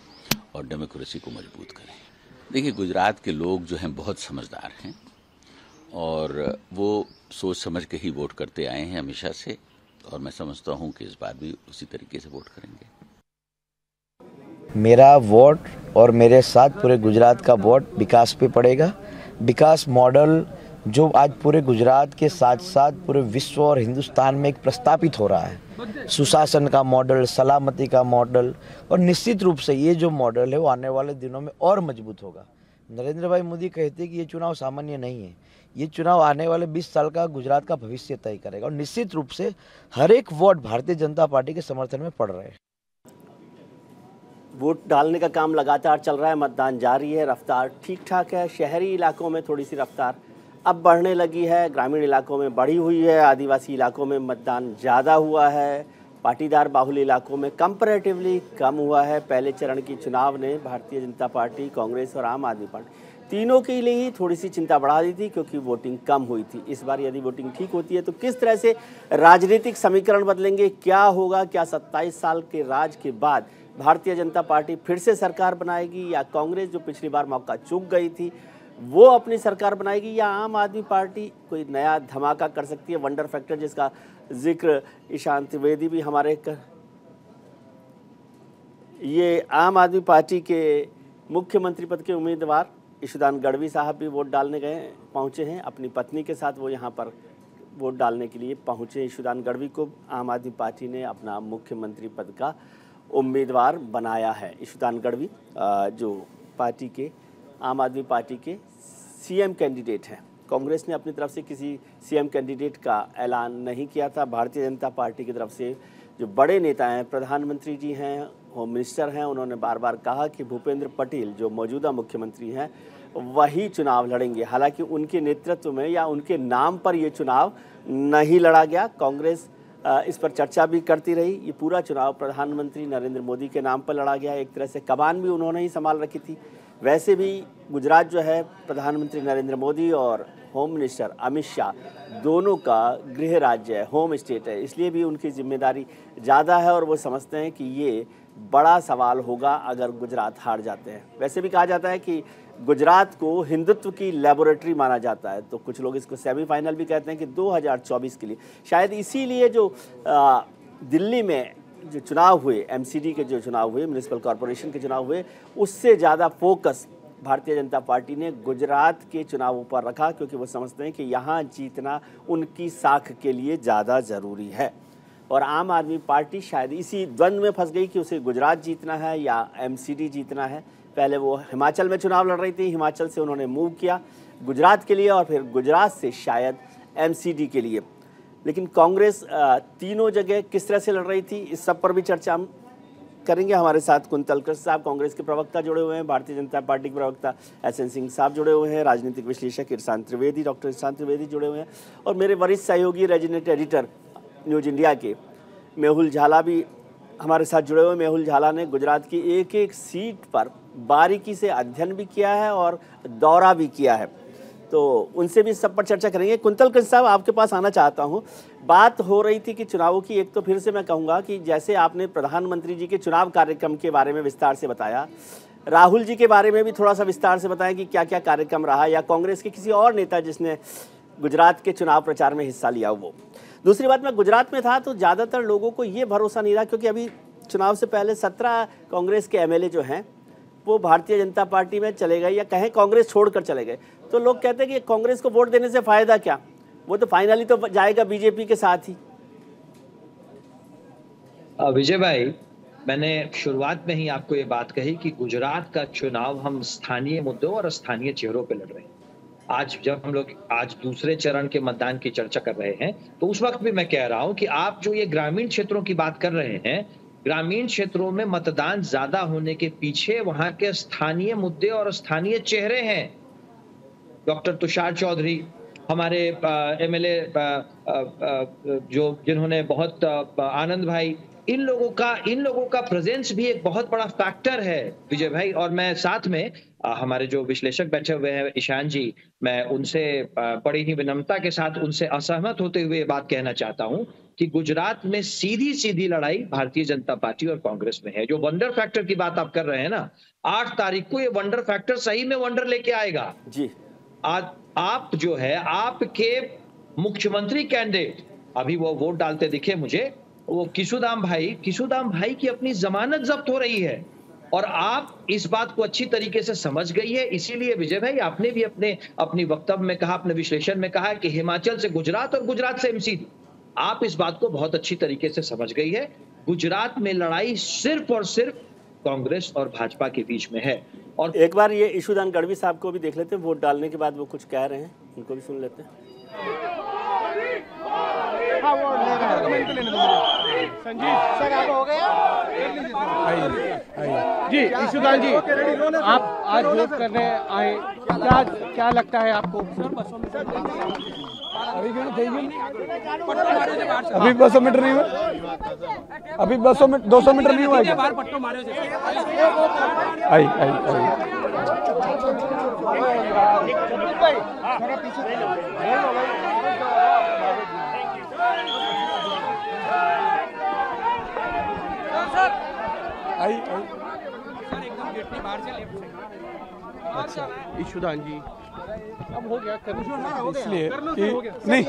और डेमोक्रेसी को मजबूत करें। देखिए, गुजरात के लोग जो हैं बहुत समझदार हैं और वो सोच समझ के ही वोट करते आए हैं हमेशा से, और मैं समझता हूं कि इस बार भी उसी तरीके से वोट करेंगे। मेरा वोट और मेरे साथ पूरे गुजरात का वोट विकास पे पड़ेगा। विकास मॉडल जो आज पूरे गुजरात के साथ साथ पूरे विश्व और हिंदुस्तान में एक प्रस्तापित हो रहा है, सुशासन का मॉडल, सलामती का मॉडल, और निश्चित रूप से ये जो मॉडल है वो आने वाले दिनों में और मजबूत होगा। नरेंद्र भाई मोदी कहते हैं कि ये चुनाव सामान्य नहीं है, ये चुनाव आने वाले 20 साल का गुजरात का भविष्य तय करेगा, और निश्चित रूप से हर एक वोट भारतीय जनता पार्टी के समर्थन में पड़ रहे हैं। वोट डालने का काम लगातार चल रहा है, मतदान जारी है, रफ्तार ठीक ठाक है। शहरी इलाकों में थोड़ी सी रफ्तार अब बढ़ने लगी है, ग्रामीण इलाकों में बढ़ी हुई है, आदिवासी इलाकों में मतदान ज़्यादा हुआ है, पाटीदार बाहुल इलाकों में कंपैरेटिवली कम हुआ है। पहले चरण की चुनाव ने भारतीय जनता पार्टी, कांग्रेस और आम आदमी पार्टी तीनों के लिए ही थोड़ी सी चिंता बढ़ा दी थी क्योंकि वोटिंग कम हुई थी। इस बार यदि वोटिंग ठीक होती है तो किस तरह से राजनीतिक समीकरण बदलेंगे, क्या होगा, क्या 27 साल के राज के बाद भारतीय जनता पार्टी फिर से सरकार बनाएगी या कांग्रेस जो पिछली बार मौका चूक गई थी वो अपनी सरकार बनाएगी या आम आदमी पार्टी कोई नया धमाका कर सकती है, वंडर फैक्टर जिसका जिक्र ईशान त्रिवेदी भी हमारे ये आम आदमी पार्टी के मुख्यमंत्री पद के उम्मीदवार ईशुदान गढ़वी साहब भी वोट डालने पहुंचे हैं। अपनी पत्नी के साथ वो यहाँ पर वोट डालने के लिए पहुंचे। ईशुदान गढ़वी को आम आदमी पार्टी ने अपना मुख्यमंत्री पद का उम्मीदवार बनाया है। ईशुदान गढ़वी जो पार्टी के आम आदमी पार्टी के सीएम कैंडिडेट हैं। कांग्रेस ने अपनी तरफ से किसी सीएम कैंडिडेट का ऐलान नहीं किया था। भारतीय जनता पार्टी की तरफ से जो बड़े नेता हैं, प्रधानमंत्री जी हैं, होम मिनिस्टर हैं, उन्होंने बार बार कहा कि भूपेंद्र पटेल जो मौजूदा मुख्यमंत्री हैं वही चुनाव लड़ेंगे। हालांकि उनके नेतृत्व में या उनके नाम पर ये चुनाव नहीं लड़ा गया। कांग्रेस इस पर चर्चा भी करती रही। ये पूरा चुनाव प्रधानमंत्री नरेंद्र मोदी के नाम पर लड़ा गया। एक तरह से कमान भी उन्होंने ही संभाल रखी थी। वैसे भी गुजरात जो है प्रधानमंत्री नरेंद्र मोदी और होम मिनिस्टर अमित शाह दोनों का गृह राज्य है, होम स्टेट है, इसलिए भी उनकी जिम्मेदारी ज़्यादा है और वो समझते हैं कि ये बड़ा सवाल होगा अगर गुजरात हार जाते हैं। वैसे भी कहा जाता है कि गुजरात को हिंदुत्व की लेबोरेटरी माना जाता है, तो कुछ लोग इसको सेमीफाइनल भी कहते हैं कि 2024 के लिए शायद इसीलिए जो दिल्ली में जो चुनाव हुए, एमसीडी के जो चुनाव हुए, म्युनिसिपल कॉरपोरेशन के चुनाव हुए, उससे ज़्यादा फोकस भारतीय जनता पार्टी ने गुजरात के चुनावों पर रखा, क्योंकि वो समझते हैं कि यहाँ जीतना उनकी साख के लिए ज़्यादा ज़रूरी है। और आम आदमी पार्टी शायद इसी द्वंद्व में फंस गई कि उसे गुजरात जीतना है या एमसीडी जीतना है। पहले वो हिमाचल में चुनाव लड़ रही थी, हिमाचल से उन्होंने मूव किया गुजरात के लिए और फिर गुजरात से शायद एमसीडी के लिए। लेकिन कांग्रेस तीनों जगह किस तरह से लड़ रही थी, इस सब पर भी चर्चा हम करेंगे। हमारे साथ कुंतल कृष्ण साहब कांग्रेस के प्रवक्ता जुड़े हुए हैं, भारतीय जनता पार्टी के प्रवक्ता एसएन सिंह साहब जुड़े हुए हैं, राजनीतिक विश्लेषक ईशान त्रिवेदी, डॉक्टर ईशान त्रिवेदी जुड़े हुए हैं और मेरे वरिष्ठ सहयोगी रेजिडेंट एडिटर न्यूज इंडिया के मेहुल झाला भी हमारे साथ जुड़े हुए। मेहुल झाला ने गुजरात की एक एक सीट पर बारीकी से अध्ययन भी किया है और दौरा भी किया है, तो उनसे भी सब पर चर्चा करेंगे। कुंतल कृष्ण साहब, आपके पास आना चाहता हूं। बात हो रही थी कि चुनावों की, एक तो फिर से मैं कहूंगा कि जैसे आपने प्रधानमंत्री जी के चुनाव कार्यक्रम के बारे में विस्तार से बताया, राहुल जी के बारे में भी थोड़ा सा विस्तार से बताया कि क्या क्या कार्यक्रम रहा, या कांग्रेस के किसी और नेता जिसने गुजरात के चुनाव प्रचार में हिस्सा लिया वो। दूसरी बात, मैं गुजरात में था तो ज़्यादातर लोगों को ये भरोसा नहीं रहा, क्योंकि अभी चुनाव से पहले 17 कांग्रेस के एमएलए जो हैं वो भारतीय जनता पार्टी में चले गए या कहें कांग्रेस छोड़कर चले गए। तो लोग कहते हैं कि कांग्रेस को वोट देने से फ़ायदा क्या, वो तो फाइनली तो जाएगा बीजेपी के साथ ही। विजय भाई, मैंने शुरुआत में ही आपको ये बात कही कि गुजरात का चुनाव हम स्थानीय मुद्दों और स्थानीय चेहरों पे लड़ रहे हैं। आज जब हम लोग आज दूसरे चरण के मतदान की चर्चा कर रहे हैं, तो उस वक्त भी मैं कह रहा हूं कि आप जो ये ग्रामीण क्षेत्रों की बात कर रहे हैं, ग्रामीण क्षेत्रों में मतदान ज्यादा होने के पीछे वहां के स्थानीय मुद्दे और स्थानीय चेहरे हैं। डॉक्टर तुषार चौधरी, हमारे एमएलए जो जिन्होंने बहुत आनंद भाई, इन लोगों का प्रेजेंस भी एक बहुत बड़ा फैक्टर है विजय भाई। और मैं साथ में हमारे जो विश्लेषक बैठे हुए हैं ईशान जी, मैं उनसे बड़ी ही विनम्रता के साथ उनसे असहमत होते हुए बात कहना चाहता हूं कि गुजरात में सीधी सीधी लड़ाई भारतीय जनता पार्टी और कांग्रेस में है। जो वंडर फैक्टर की बात आप कर रहे हैं ना, 8 तारीख को ये वंडर फैक्टर सही में वंडर लेके आएगा जी। आज आप जो है, आपके मुख्यमंत्री कैंडिडेट अभी वो वोट डालते दिखे मुझे, वो किशुदाम भाई की अपनी जमानत जब्त हो रही है और आप इस बात को अच्छी तरीके से समझ गई है। इसीलिए विजय भाई, आपने भी अपनी वक्तव्य में कहा, अपने विश्लेषण में कहा कि हिमाचल से गुजरात और गुजरात से एमसीडी, आप इस बात को बहुत अच्छी तरीके से समझ गई है। गुजरात में लड़ाई सिर्फ और सिर्फ कांग्रेस और भाजपा के बीच में है। और एक बार ये ईशुदान गढ़वी साहब को भी देख लेते हैं, वोट डालने के बाद वो कुछ कह रहे हैं, उनको भी सुन लेते हैं। संजीव सर, आप हो गया जी। ईशुदान जी, आप आज वोट करने आए, क्या लगता है आपको? अभी 200 मीटर नहीं हुआ, अभी 200 मीटर नहीं हुआ। आई अच्छा ईशुदान जी अब हो गया इसलिए कि नहीं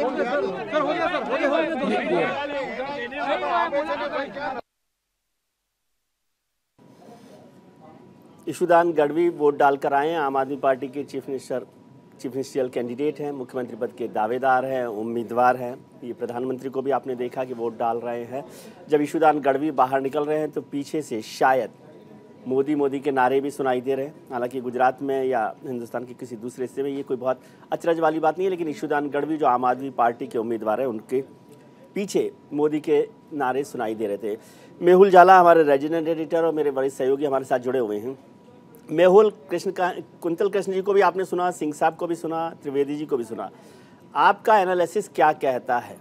ईशुदान गढ़वी वोट डालकर आए हैं। आम आदमी पार्टी के चीफ मिनिस्टरियल कैंडिडेट हैं, मुख्यमंत्री पद के दावेदार हैं, उम्मीदवार हैं। ये प्रधानमंत्री को भी आपने देखा कि वोट डाल रहे हैं। जब ईशुदान गढ़वी बाहर निकल रहे हैं तो पीछे से शायद मोदी के नारे भी सुनाई दे रहे हैं। हालांकि गुजरात में या हिंदुस्तान के किसी दूसरे हिस्से में ये कोई बहुत अचरज वाली बात नहीं है, लेकिन ईशुदान गढ़वी जो आम आदमी पार्टी के उम्मीदवार हैं उनके पीछे मोदी के नारे सुनाई दे रहे थे। मेहुल जाला हमारे रीजनल एडिटर और मेरे वरिष्ठ सहयोगी हमारे साथ जुड़े हुए हैं। मेहुल, कुंतल कृष्ण जी को भी आपने सुना, सिंह साहब को भी सुना, त्रिवेदी जी को भी सुना। आपका एनालिसिस क्या कहता है?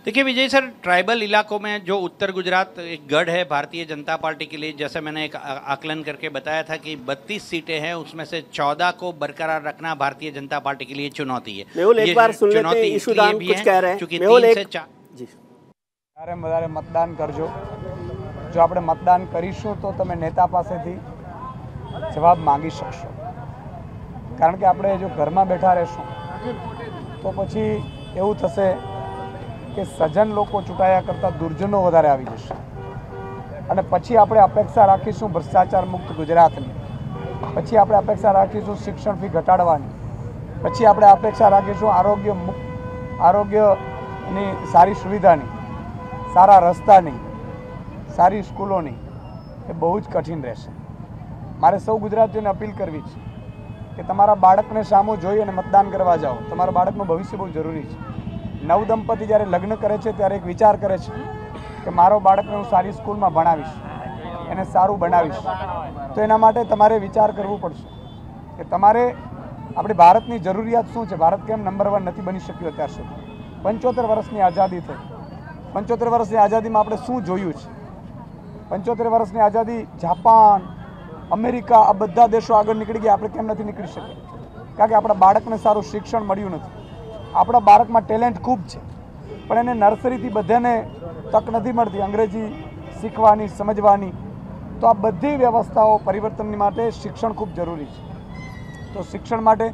देखिए विजय सर, ट्राइबल इलाकों में जो उत्तर गुजरात एक गढ़ है भारतीय जनता पार्टी के लिए, जैसे मैंने एक आकलन करके बताया था कि 32 सीटें हैं, उसमें से 14 को बरकरार रखना भारतीय जनता पार्टी के लिए चुनौती है। मेहुल एक बार सुन लेते हैं, ईशुदान कुछ कह रहे हैं। मेहुल एक जी વધારે મતદાન કરજો। જો આપણે મતદાન કરીશું તો તમે નેતા પાસેથી જવાબ માંગી શકશો, કારણ કે આપણે જો ઘરમાં બેઠા રહેશું તો પછી એવું થશે કે સજ્જન લોકો ચૂંટાયા કરતાં દુર્જનો વધારે આવી જશે અને પછી આપણે અપેક્ષા રાખીશું ભ્રષ્ટાચાર મુક્ત ગુજરાતની, પછી આપણે અપેક્ષા રાખીશું શિક્ષણ ફી ઘટાડવાની, પછી આપણે અપેક્ષા રાખીશું આરોગ્યની સારી સુવિધાની, સારા રસ્તાની, સારી સ્કૂલોની। એ બહુ જ કઠિન રહેશે। મારે સૌ ગુજરાતીઓને અપીલ કરવી છે કે તમારા બાળકને સામો જોઈ અને મતદાન કરવા જાઓ। તમારા બાળકનું ભવિષ્ય બહુ જરૂરી છે। નવ દંપતી જ્યારે લગ્ન કરે છે ત્યારે એક વિચાર કરે છે કે મારો બાળકને હું સારી સ્કૂલમાં ભણાવીશ, એને સારું બનાવીશ। તો એના માટે તમારે વિચાર કરવું પડશે કે તમારે આપણી ભારતની જરૂરિયાત શું છે, ભારત કેમ નંબર 1 નથી બની શક્યો અત્યાર સુધી। 75 વર્ષની આઝાદી થઈ, 75 વર્ષની આઝાદીમાં આપણે શું જોયું છે? 75 વર્ષની આઝાદી જાપાન, અમેરિકા આ બધા દેશો આગળ નીકળી ગયા, આપણે કેમ નથી નીકળી શક્યા? કારણ કે આપણા બાળકને સારું શિક્ષણ મળ્યું નથી। આપણા બાળકમાં ટેલેન્ટ ખૂબ છે પણ એને નર્સરીથી બધાને તક નથી મળતી અંગ્રેજી શીખવાની, સમજવાની। તો આ બધી વ્યવસ્થાઓ પરિવર્તનની માટે શિક્ષણ ખૂબ જરૂરી છે। તો શિક્ષણ માટે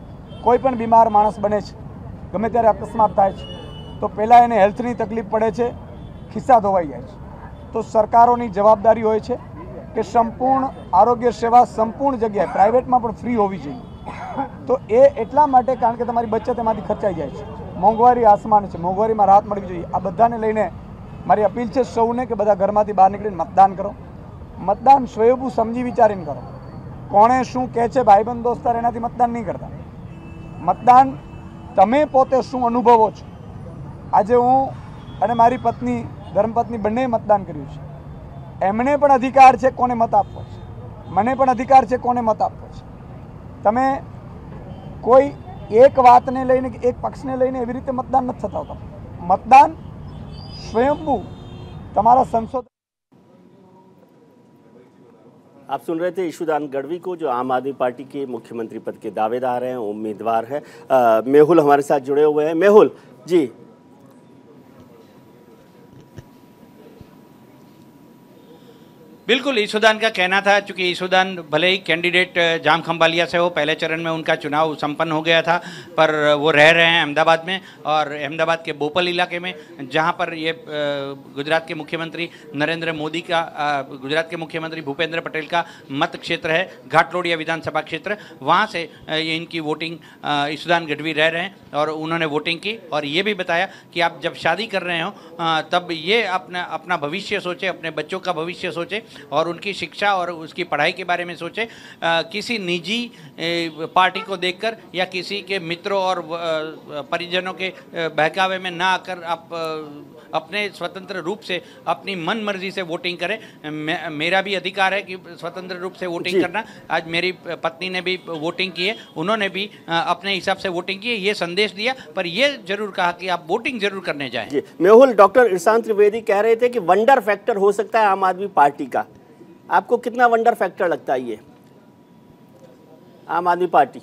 કોઈ પણ બીમાર માણસ બને છે, ગમે ત્યારે અકસ્માત થાય છે તો પહેલાં એને હેલ્થની તકલીફ પડે છે, ખિસ્સા ધોવાઈ જાય છે। તો સરકારોની જવાબદારી હોય છે કે સંપૂર્ણ આરોગ્ય સેવા સંપૂર્ણ જગ્યાએ પ્રાઇવેટમાં પણ ફ્રી હોવી જોઈએ। તો એ એટલા માટે કારણ કે તમારી બચત એમાંથી ખર્ચાઈ જાય છે। મોંઘવારી આસમાન છે, મોંઘવારીમાં રાહત મળવી જોઈએ। આ બધાને લઈને મારી અપીલ છે સૌને કે બધા ઘરમાંથી બહાર નીકળીને મતદાન કરો। મતદાન સ્વયંભૂ સમજી વિચારીને કરો। કોણે શું કહે છે ભાઈબંધ દોસ્તાર એનાથી મતદાન નહીં કરતા। મતદાન તમે પોતે શું અનુભવો છો। આજે હું અને મારી પત્ની ધર્મપત્ની બંને મતદાન કર્યું છે। એમને પણ અધિકાર છે કોને મત આપવો છે, મને પણ અધિકાર છે કોને મત આપવો છે। તમે કોઈ એક વાતને લઈને કે એક પક્ષને લઈને એવી રીતે મતદાન નથી થતા હોતા। મતદાન સ્વયંભૂ તમારા સંશોધન। आप सुन रहे थे ईशुदान गढ़वी को, जो आम आदमी पार्टी के मुख्यमंत्री पद के दावेदार हैं, उम्मीदवार हैं। मेहुल हमारे साथ जुड़े हुए हैं। मेहुल जी, बिल्कुल ईशुदान का कहना था, चूंकि ईशुदान भले ही कैंडिडेट जाम खंबालिया से हो, पहले चरण में उनका चुनाव संपन्न हो गया था, पर वो रह रहे हैं अहमदाबाद में और अहमदाबाद के बोपल इलाके में, जहां पर ये गुजरात के मुख्यमंत्री नरेंद्र मोदी का, गुजरात के मुख्यमंत्री भूपेंद्र पटेल का मत क्षेत्र है, घाटलोडिया विधानसभा क्षेत्र। वहाँ से ये इनकी वोटिंग ईशुदान गढ़वी रह रहे हैं और उन्होंने वोटिंग की और ये भी बताया कि आप जब शादी कर रहे हो तब ये अपना भविष्य सोचे, अपने बच्चों का भविष्य सोचे और उनकी शिक्षा और उसकी पढ़ाई के बारे में सोचे। किसी निजी पार्टी को देखकर या किसी के मित्रों और परिजनों के बहकावे में ना आकर आप अपने स्वतंत्र रूप से अपनी मन मर्जी से वोटिंग करें। मेरा भी अधिकार है कि स्वतंत्र रूप से वोटिंग करना। आज मेरी पत्नी ने भी वोटिंग की है, उन्होंने भी अपने हिसाब से वोटिंग की है, ये संदेश दिया, पर ये जरूर कहा कि आप वोटिंग जरूर करने जाएं। मेहुल, डॉक्टर इरशान त्रिवेदी कह रहे थे कि वंडर फैक्टर हो सकता है आम आदमी पार्टी का। आपको कितना वंडर फैक्टर लगता है ये आम आदमी पार्टी?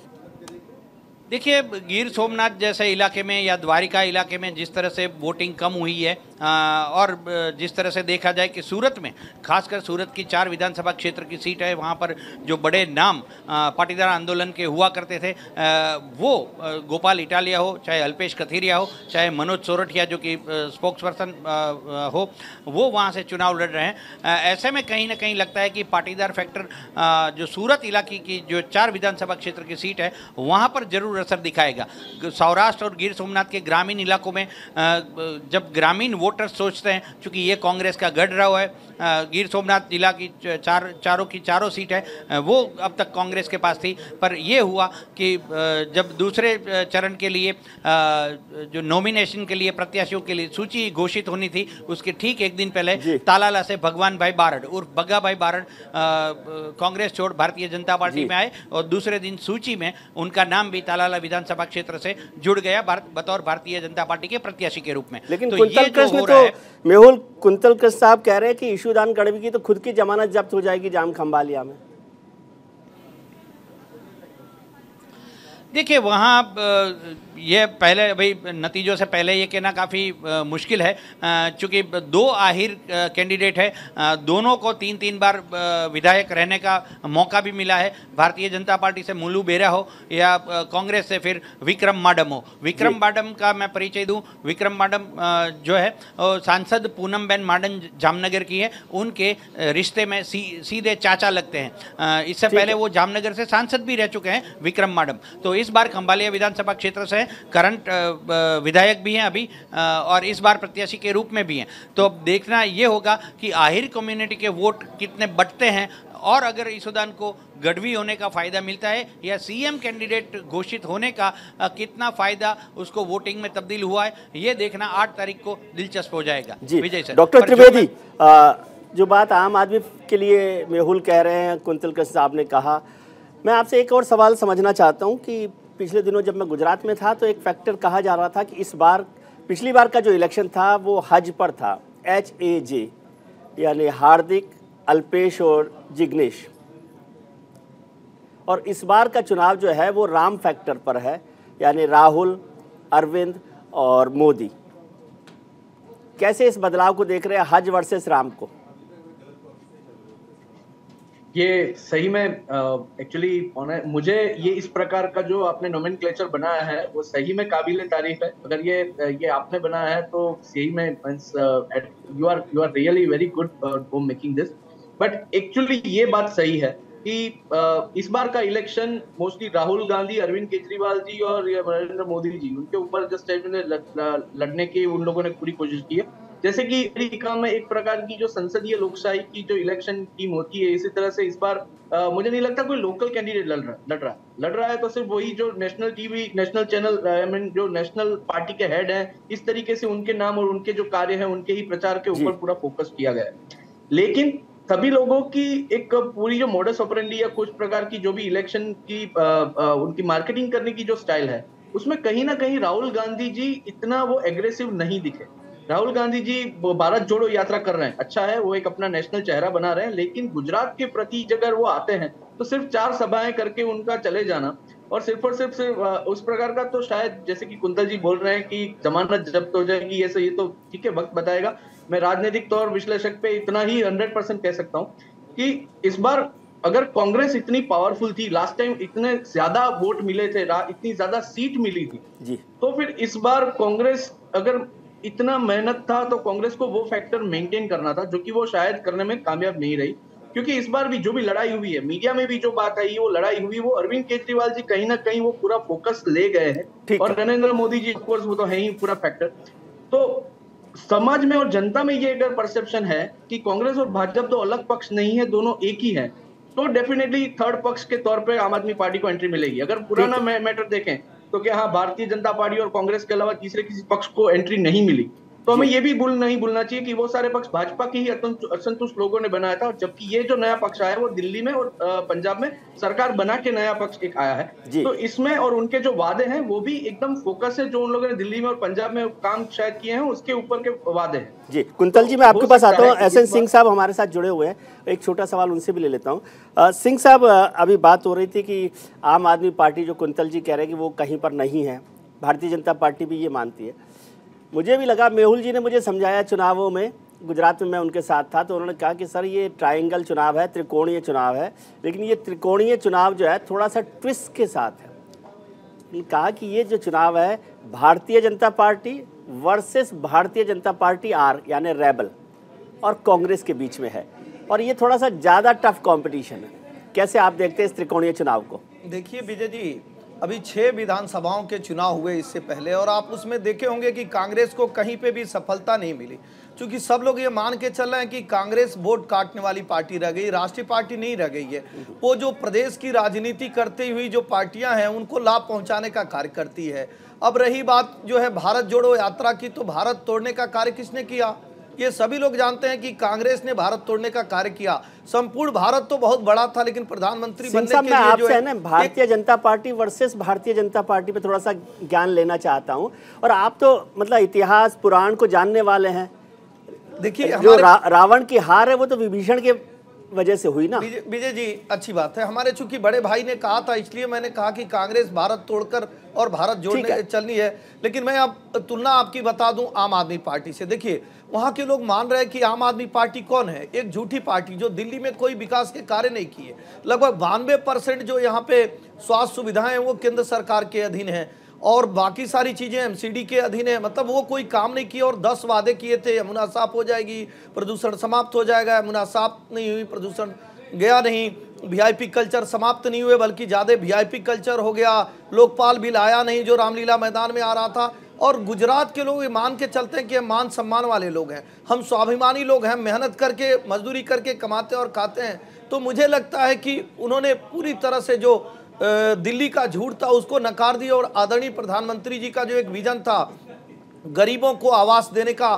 देखिए, गिर सोमनाथ जैसे इलाके में या द्वारिका इलाके में जिस तरह से वोटिंग कम हुई है और जिस तरह से देखा जाए कि सूरत में, खासकर सूरत की 4 विधानसभा क्षेत्र की सीट है, वहाँ पर जो बड़े नाम पाटीदार आंदोलन के हुआ करते थे वो गोपाल इटालिया हो, चाहे अल्पेश कथीरिया हो, चाहे मनोज सोरठिया जो कि स्पोक्स पर्सन हो, वो वहाँ से चुनाव लड़ रहे हैं। ऐसे में कहीं ना कहीं लगता है कि पाटीदार फैक्टर जो सूरत इलाके की जो 4 विधानसभा क्षेत्र की सीट है वहाँ पर जरूर असर दिखाएगा। सौराष्ट्र और गिर सोमनाथ के ग्रामीण इलाकों में जब ग्रामीण वोटर्स सोचते हैं, चूंकि ये कांग्रेस का गढ़ रहा है, गिर सोमनाथ जिला की चारों सीट है वो अब तक कांग्रेस के पास थी, पर ये हुआ कि जब दूसरे चरण के लिए जो नॉमिनेशन के लिए प्रत्याशियों के लिए सूची घोषित होनी थी, उसके ठीक एक दिन पहले तालाला से भगवान भाई बारड़ उर्फ बग्गा भाई बारड़ कांग्रेस छोड़ भारतीय जनता पार्टी में आए और दूसरे दिन सूची में उनका नाम भी तालाला विधानसभा क्षेत्र से जुड़ गया बतौर भारतीय जनता पार्टी के प्रत्याशी के रूप में। लेकिन तो कुंतल कृष्ण तो मेहुल कुंतल कृष्ण साहब कह रहे हैं कि ईशुदान गढ़वी की तो खुद की जमानत जब्त हो जाएगी जाम खंभालिया में। देखिए, वहाँ ये पहले भाई नतीजों से पहले ये कहना काफ़ी मुश्किल है, चूँकि 2 आहिर कैंडिडेट है, दोनों को 3-3 बार विधायक रहने का मौका भी मिला है। भारतीय जनता पार्टी से मुल्लू बेरा हो या कांग्रेस से फिर विक्रम माडम हो। विक्रम माडम का मैं परिचय दूं, विक्रम माडम जो है सांसद पूनमबेन माडम जामनगर की है, उनके रिश्ते में सीधे चाचा लगते हैं। इससे पहले वो जामनगर से सांसद भी रह चुके हैं विक्रम माडम। तो इस बार खंभालिया विधानसभा क्षेत्र से करंट विधायक भी हैं अभी और इस बार प्रत्याशी के रूप में भी हैं। तो अब देखना ये होगा कि आहिर कम्युनिटी के वोट कितने बढ़ते हैं और अगर ईशुदान को गढ़वी होने का फ़ायदा मिलता है या सीएम कैंडिडेट घोषित होने का कितना फ़ायदा उसको वोटिंग में तब्दील हुआ है, ये देखना 8 तारीख को दिलचस्प हो जाएगा। विजय सर। डॉक्टर त्रिवेदी, जो बात आम आदमी के लिए मेहुल कह रहे हैं, कुंतल कृष्ण साहब ने कहा, मैं आपसे एक और सवाल समझना चाहता हूं कि पिछले दिनों जब मैं गुजरात में था तो एक फैक्टर कहा जा रहा था कि इस बार पिछली बार का जो इलेक्शन था वो हज पर था, HAJ, यानी हार्दिक, अल्पेश और जिग्नेश, और इस बार का चुनाव जो है वो राम फैक्टर पर है, यानी राहुल, अरविंद और मोदी। कैसे इस बदलाव को देख रहे हैं, हज वर्सेस राम को? ये सही में एक्चुअली मुझे ये इस प्रकार का जो आपने नोमेनक्लेचर बनाया है वो सही में काबिले तारीफ है। अगर ये आपने बनाया है तो सही में you are really very good for making this. But actually ये बात सही है कि इस बार का इलेक्शन मोस्टली राहुल गांधी, अरविंद केजरीवाल जी और नरेंद्र मोदी जी, उनके ऊपर जस्ट लड़ने की उन लोगों ने पूरी कोशिश की है। जैसे कि अमेरिका में एक प्रकार की जो संसदीय लोकशाही की जो इलेक्शन टीम होती है, इसी तरह से इस बार मुझे नहीं लगता कोई लोकल कैंडिडेट लड़ रहा है तो सिर्फ वही जो national TV, national channel, I mean जो नेशनल पार्टी के हेड हैं, इस तरीके से उनके नाम और उनके जो कार्य है उनके ही प्रचार के ऊपर पूरा फोकस किया गया है। लेकिन सभी लोगों की एक पूरी जो मॉडस ऑपरेंडी या कुछ प्रकार की जो भी इलेक्शन की उनकी मार्केटिंग करने की जो स्टाइल है, उसमें कहीं ना कहीं राहुल गांधी जी इतना वो एग्रेसिव नहीं दिखे। राहुल गांधी जी भारत जोड़ो यात्रा कर रहे हैं, अच्छा है, वो एक अपना नेशनल चेहरा बना रहे हैं, लेकिन गुजरात के प्रति अगर वो आते हैं तो सिर्फ 4 सभाएं करके उनका चले जाना और सिर्फ उस प्रकार का, तो शायद जैसे कि कुंतल जी बोल रहे हैं कि जमानत जब्त हो जाएगी, ऐसे, ये तो ठीक है, वक्त बताएगा। मैं राजनीतिक तौर विश्लेषक पे इतना ही 100% कह सकता हूँ कि इस बार अगर कांग्रेस इतनी पावरफुल थी, लास्ट टाइम इतने ज्यादा वोट मिले थे, इतनी ज्यादा सीट मिली थी जी, तो फिर इस बार कांग्रेस अगर इतना मेहनत था तो कांग्रेस को वो फैक्टर मेंटेन करना था, जो कि वो शायद करने में कामयाब नहीं रही। क्योंकि इस बार भी जो भी लड़ाई हुई है, मीडिया में भी जो बात आई, वो लड़ाई हुई, वो अरविंद केजरीवाल जी कहीं ना कहीं वो पूरा फोकस ले गए हैं और नरेंद्र मोदी जी ऑफ कोर्स वो तो है ही पूरा फैक्टर। तो समाज में और जनता में ये अगर परसेप्शन है कि कांग्रेस और भाजपा दो अलग पक्ष नहीं है, दोनों एक ही है, तो डेफिनेटली थर्ड पक्ष के तौर पे आम आदमी पार्टी को एंट्री मिलेगी। अगर पुराना मैटर देखें तो क्या हाँ, भारतीय जनता पार्टी और कांग्रेस के अलावा तीसरे किसी पक्ष को एंट्री नहीं मिली, तो हमें ये भी नहीं भूलना चाहिए कि वो सारे पक्ष भाजपा के ही असंतुष्ट लोगों ने बनाया था, जबकि ये जो नया पक्ष आया है वो दिल्ली में और पंजाब में सरकार बना के नया पक्ष एक आया है। तो इसमें और उनके जो वादे हैं वो भी एकदम फोकस है, जो उन लोगों ने दिल्ली में और पंजाब में काम शायद किए हैं उसके ऊपर के वादे हैं। जी कुंतल जी, मैं आपके पास आता हूँ। एसएन सिंह साहब हमारे साथ जुड़े हुए हैं, एक छोटा सवाल उनसे भी ले लेता हूँ। सिंह साहब, अभी बात हो रही थी कि आम आदमी पार्टी, जो कुंतल जी कह रहे हैं कि वो कहीं पर नहीं है, भारतीय जनता पार्टी भी ये मानती है। मुझे भी लगा, मेहुल जी ने मुझे समझाया चुनावों में, गुजरात में मैं उनके साथ था, तो उन्होंने कहा कि सर ये ट्रायंगल चुनाव है, त्रिकोणीय चुनाव है, लेकिन ये त्रिकोणीय चुनाव जो है थोड़ा सा ट्विस्ट के साथ है। उन्होंने कहा कि ये जो चुनाव है Bharatiya Janata party versus Bharatiya Janata party are यानी रेबल और कांग्रेस के बीच में है, और ये थोड़ा सा ज़्यादा टफ कंपटीशन है। कैसे आप देखते हैं इस त्रिकोणीय चुनाव को? देखिए विजय जी, अभी 6 विधानसभाओं के चुनाव हुए इससे पहले, और आप उसमें देखे होंगे कि कांग्रेस को कहीं पे भी सफलता नहीं मिली, क्योंकि सब लोग ये मान के चल रहे हैं कि कांग्रेस वोट काटने वाली पार्टी रह गई, राष्ट्रीय पार्टी नहीं रह गई है। वो जो प्रदेश की राजनीति करती हुई जो पार्टियां हैं उनको लाभ पहुंचाने का कार्य करती है। अब रही बात जो है भारत जोड़ो यात्रा की, तो भारत तोड़ने का कार्य किसने किया? ये सभी लोग जानते हैं कि कांग्रेस ने भारत तोड़ने का कार्य किया। संपूर्ण भारत तो बहुत बड़ा था, लेकिन प्रधानमंत्री बनने के लिए जो है Bharatiya Janata party versus Bharatiya Janata party पे थोड़ा सा ज्ञान लेना चाहता हूं। और आप तो मतलब इतिहास पुराण को जानने वाले हैं। देखिए जो रावण की हार है वो तो विभीषण के वजह से हुई ना। विजय जी, अच्छी बात है, हमारे चूंकि बड़े भाई ने कहा था इसलिए मैंने कहा कि कांग्रेस भारत तोड़कर और भारत जोड़ने चलनी है। लेकिन मैं अब तुलना आपकी बता दूं आम आदमी पार्टी से। देखिए वहां के लोग मान रहे हैं कि आम आदमी पार्टी कौन है? एक झूठी पार्टी जो दिल्ली में कोई विकास के कार्य नहीं किए। लगभग 92% जो यहाँ पे स्वास्थ्य सुविधाएं हैं वो केंद्र सरकार के अधीन है, और बाकी सारी चीजें एमसीडी के अधीन है। मतलब वो कोई काम नहीं किया, और 10 वादे किए थे, यमुना साफ हो जाएगी, प्रदूषण समाप्त हो जाएगा। यमुना साफ नहीं हुई, प्रदूषण गया नहीं। वीआईपी कल्चर समाप्त नहीं हुए, बल्कि ज्यादा वीआईपी कल्चर हो गया। लोकपाल बिल आया नहीं जो रामलीला मैदान में आ रहा था। और गुजरात के लोग ये मान के चलते हैं कि हम मान सम्मान वाले लोग हैं, हम स्वाभिमानी लोग हैं, मेहनत करके मजदूरी करके कमाते और खाते हैं। तो मुझे लगता है कि उन्होंने पूरी तरह से जो दिल्ली का झूठ था उसको नकार दिया, और आदरणीय प्रधानमंत्री जी का जो एक विजन था गरीबों को आवास देने का,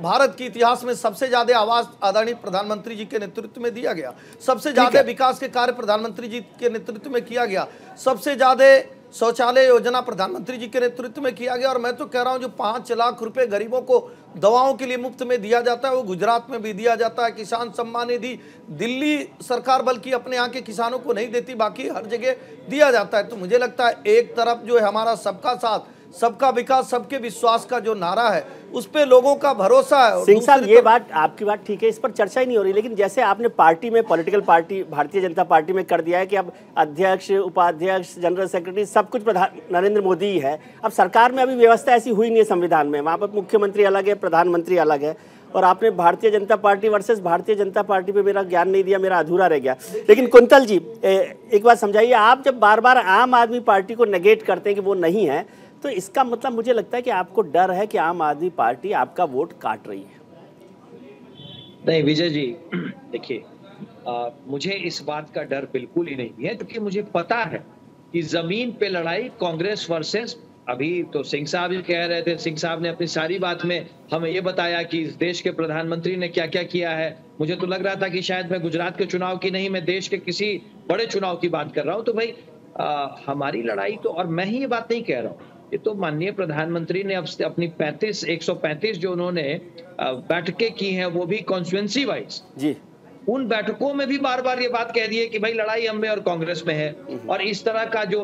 भारत के इतिहास में सबसे ज्यादा आवास आदरणीय प्रधानमंत्री जी के नेतृत्व में दिया गया, सबसे ज्यादा विकास के कार्य प्रधानमंत्री जी के नेतृत्व में किया गया, सबसे ज्यादा शौचालय योजना प्रधानमंत्री जी के नेतृत्व में किया गया। और मैं तो कह रहा हूं जो 5 लाख रुपए गरीबों को दवाओं के लिए मुफ्त में दिया जाता है वो गुजरात में भी दिया जाता है। किसान सम्मान निधि दिल्ली सरकार बल्कि अपने यहाँ के किसानों को नहीं देती, बाकी हर जगह दिया जाता है। तो मुझे लगता है एक तरफ जो है हमारा सबका साथ सबका विकास सबके विश्वास का जो नारा है उस पे लोगों का भरोसा है। सिंह साहब, ये बात आपकी बात ठीक है, इस पर चर्चा ही नहीं हो रही, लेकिन जैसे आपने पार्टी में political party Bharatiya Janata party में कर दिया है कि अब अध्यक्ष, उपाध्यक्ष, जनरल सेक्रेटरी सब कुछ नरेंद्र मोदी ही है। अब सरकार में अभी व्यवस्था ऐसी हुई नहीं है संविधान में, वहाँ पर मुख्यमंत्री अलग है, प्रधानमंत्री अलग है, और आपने Bharatiya Janata party versus Bharatiya Janata party पे मेरा ज्ञान नहीं दिया, मेरा अधूरा रह गया। लेकिन कुंतल जी एक बात समझाइए, आप जब बार बार आम आदमी पार्टी को नेगेट करते हैं कि वो नहीं है, तो इसका मतलब मुझे लगता है कि आपको डर है कि आम आदमी पार्टी आपका वोट काट रही है। नहीं विजय जी, देखिए मुझे इस बात का डर बिल्कुल ही नहीं है, क्योंकि मुझे पता है कि जमीन पे लड़ाई कांग्रेस वर्सेस, अभी तो सिंह साहब ही कह रहे थे, सिंह साहब ने अपनी सारी बात में हमें ये बताया कि इस देश के प्रधानमंत्री ने क्या क्या किया है। मुझे तो लग रहा था कि शायद मैं गुजरात के चुनाव की नहीं, मैं देश के किसी बड़े चुनाव की बात कर रहा हूँ। तो भाई हमारी लड़ाई तो, और मैं ही ये बात नहीं कह रहा हूँ, ये तो माननीय प्रधानमंत्री ने अब अपनी 135 जो उन्होंने बैठकें की हैं वो भी कॉन्स्टिट्यूएंसी वाइज जी, उन बैठकों में भी बार बार ये बात कह दी है कि भाई लड़ाई हम में और कांग्रेस में है। और इस तरह का जो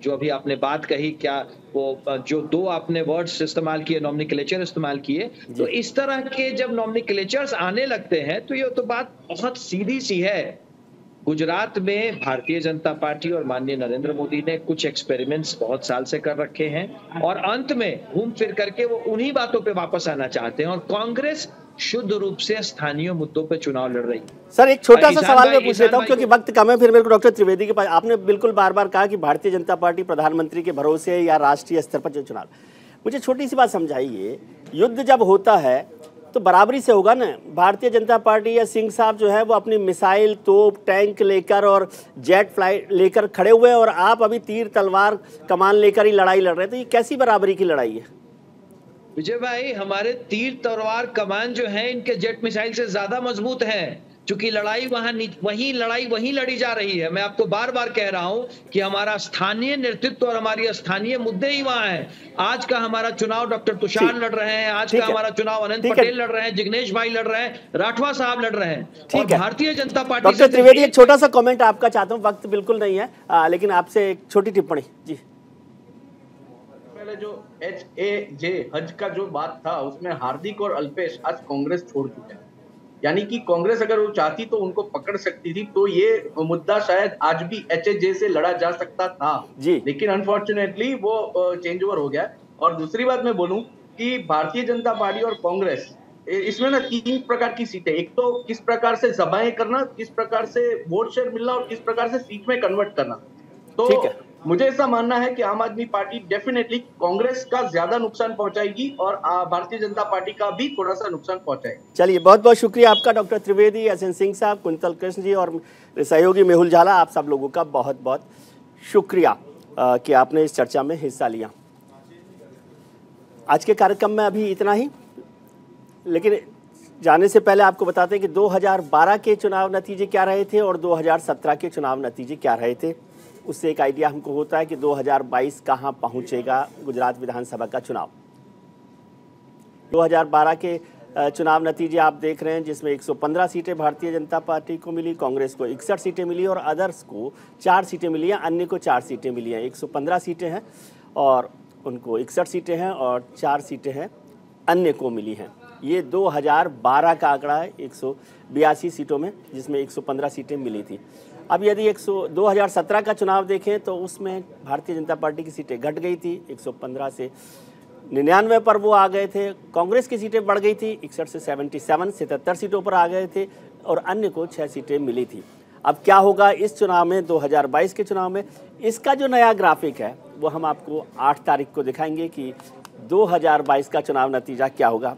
अभी आपने बात कही, क्या वो जो 2 आपने वर्ड्स इस्तेमाल किए, नॉमिनिक्लेचर इस्तेमाल किए, तो इस तरह के जब नॉमिनिक्लेचर्स आने लगते हैं तो ये तो बात बहुत सीधी सी है। गुजरात में भारतीय जनता पार्टी और माननीय नरेंद्र मोदी ने कुछ एक्सपेरिमेंट्स बहुत साल से कर रखे हैं, और अंत में घूम फिर करके वो उन्हीं बातों पे वापस आना चाहते हैं, और कांग्रेस शुद्ध रूप से स्थानीय मुद्दों पे चुनाव लड़ रही है। सर एक छोटा सा सवाल मैं पूछ लेता हूँ क्योंकि वक्त कम है, फिर मेरे को डॉक्टर त्रिवेदी के पास। आपने बिल्कुल बार बार कहा कि भारतीय जनता पार्टी प्रधानमंत्री के भरोसे या राष्ट्रीय स्तर पर जो चुनाव, मुझे छोटी सी बात समझाइए, युद्ध जब होता है तो बराबरी से होगा ना। भारतीय जनता पार्टी या सिंह साहब जो है वो अपनी मिसाइल, तोप, टैंक लेकर और जेट फ्लाइट लेकर खड़े हुए हैं, और आप अभी तीर, तलवार, कमान लेकर ही लड़ाई लड़ रहे हैं, तो ये कैसी बराबरी की लड़ाई है? विजय भाई, हमारे तीर तलवार कमान जो है इनके जेट मिसाइल से ज्यादा मजबूत हैं, क्योंकि लड़ाई वहीं लड़ी जा रही है। मैं आपको बार बार कह रहा हूं कि हमारा स्थानीय नेतृत्व और हमारी स्थानीय मुद्दे ही वहां हैं। आज का हमारा चुनाव डॉक्टर तुषार लड़ रहे हैं, आज का हमारा चुनाव अनंत पटेल लड़ रहे हैं, जिग्नेश भाई लड़ रहे हैं, राठवा साहब लड़ रहे हैं, और भारतीय जनता पार्टी। डॉक्टर त्रिवेदी, एक छोटा सा कमेंट आपका चाहता हूँ, वक्त बिल्कुल नहीं है, लेकिन आपसे एक छोटी टिप्पणी जी। पहले जो HAJ हज का जो बात था, उसमें हार्दिक और अल्पेश आज कांग्रेस छोड़ चुके हैं। यानी कि कांग्रेस अगर वो चाहती तो उनको पकड़ सकती थी, तो ये मुद्दा शायद आज भी HAJ से लड़ा जा सकता था जी, लेकिन अनफॉर्चुनेटली वो चेंज ओवर हो गया। और दूसरी बात मैं बोलूं कि भारतीय जनता पार्टी और कांग्रेस, इसमें ना 3 प्रकार की सीटें, एक तो किस प्रकार से सभाएं करना, किस प्रकार से वोट शेयर मिलना और किस प्रकार से सीट में कन्वर्ट करना। तो मुझे ऐसा मानना है कि आम आदमी पार्टी डेफिनेटली कांग्रेस का ज्यादा नुकसान पहुंचाएगी और भारतीय जनता पार्टी का भी थोड़ा सा नुकसान पहुंचाएगी। चलिए, बहुत बहुत शुक्रिया आपका डॉक्टर त्रिवेदी, SN सिंह साहब, कुंतल कृष्ण जी और सहयोगी मेहुल झाला, आप सब लोगों का बहुत बहुत शुक्रिया कि आपने इस चर्चा में हिस्सा लिया। आज के कार्यक्रम में अभी इतना ही, लेकिन जाने से पहले आपको बताते हैं कि 2012 के चुनाव नतीजे क्या रहे थे और 2017 के चुनाव नतीजे क्या रहे थे। उससे एक आइडिया हमको होता है कि 2022 कहां पहुंचेगा गुजरात विधानसभा का चुनाव। 2012 के चुनाव नतीजे आप देख रहे हैं, जिसमें 115 सीटें भारतीय जनता पार्टी को मिली, कांग्रेस को 61 सीटें मिली और अदर्स को 4 सीटें मिली हैं, अन्य को 4 सीटें मिली हैं। 115 सीटें हैं और उनको 61 सीटें हैं और 4 सीटें हैं अन्य को मिली हैं। ये 2012 का आंकड़ा है 182 सीटों में, जिसमें 115 सीटें मिली थी। अब यदि 2017 का चुनाव देखें तो उसमें भारतीय जनता पार्टी की सीटें घट गई थी, 115 से 99 पर वो आ गए थे। कांग्रेस की सीटें बढ़ गई थी, 61 से 77 सीटों पर आ गए थे और अन्य को 6 सीटें मिली थी। अब क्या होगा इस चुनाव में, 2022 के चुनाव में, इसका जो नया ग्राफिक है वो हम आपको 8 तारीख को दिखाएंगे कि 2022 का चुनाव नतीजा क्या होगा।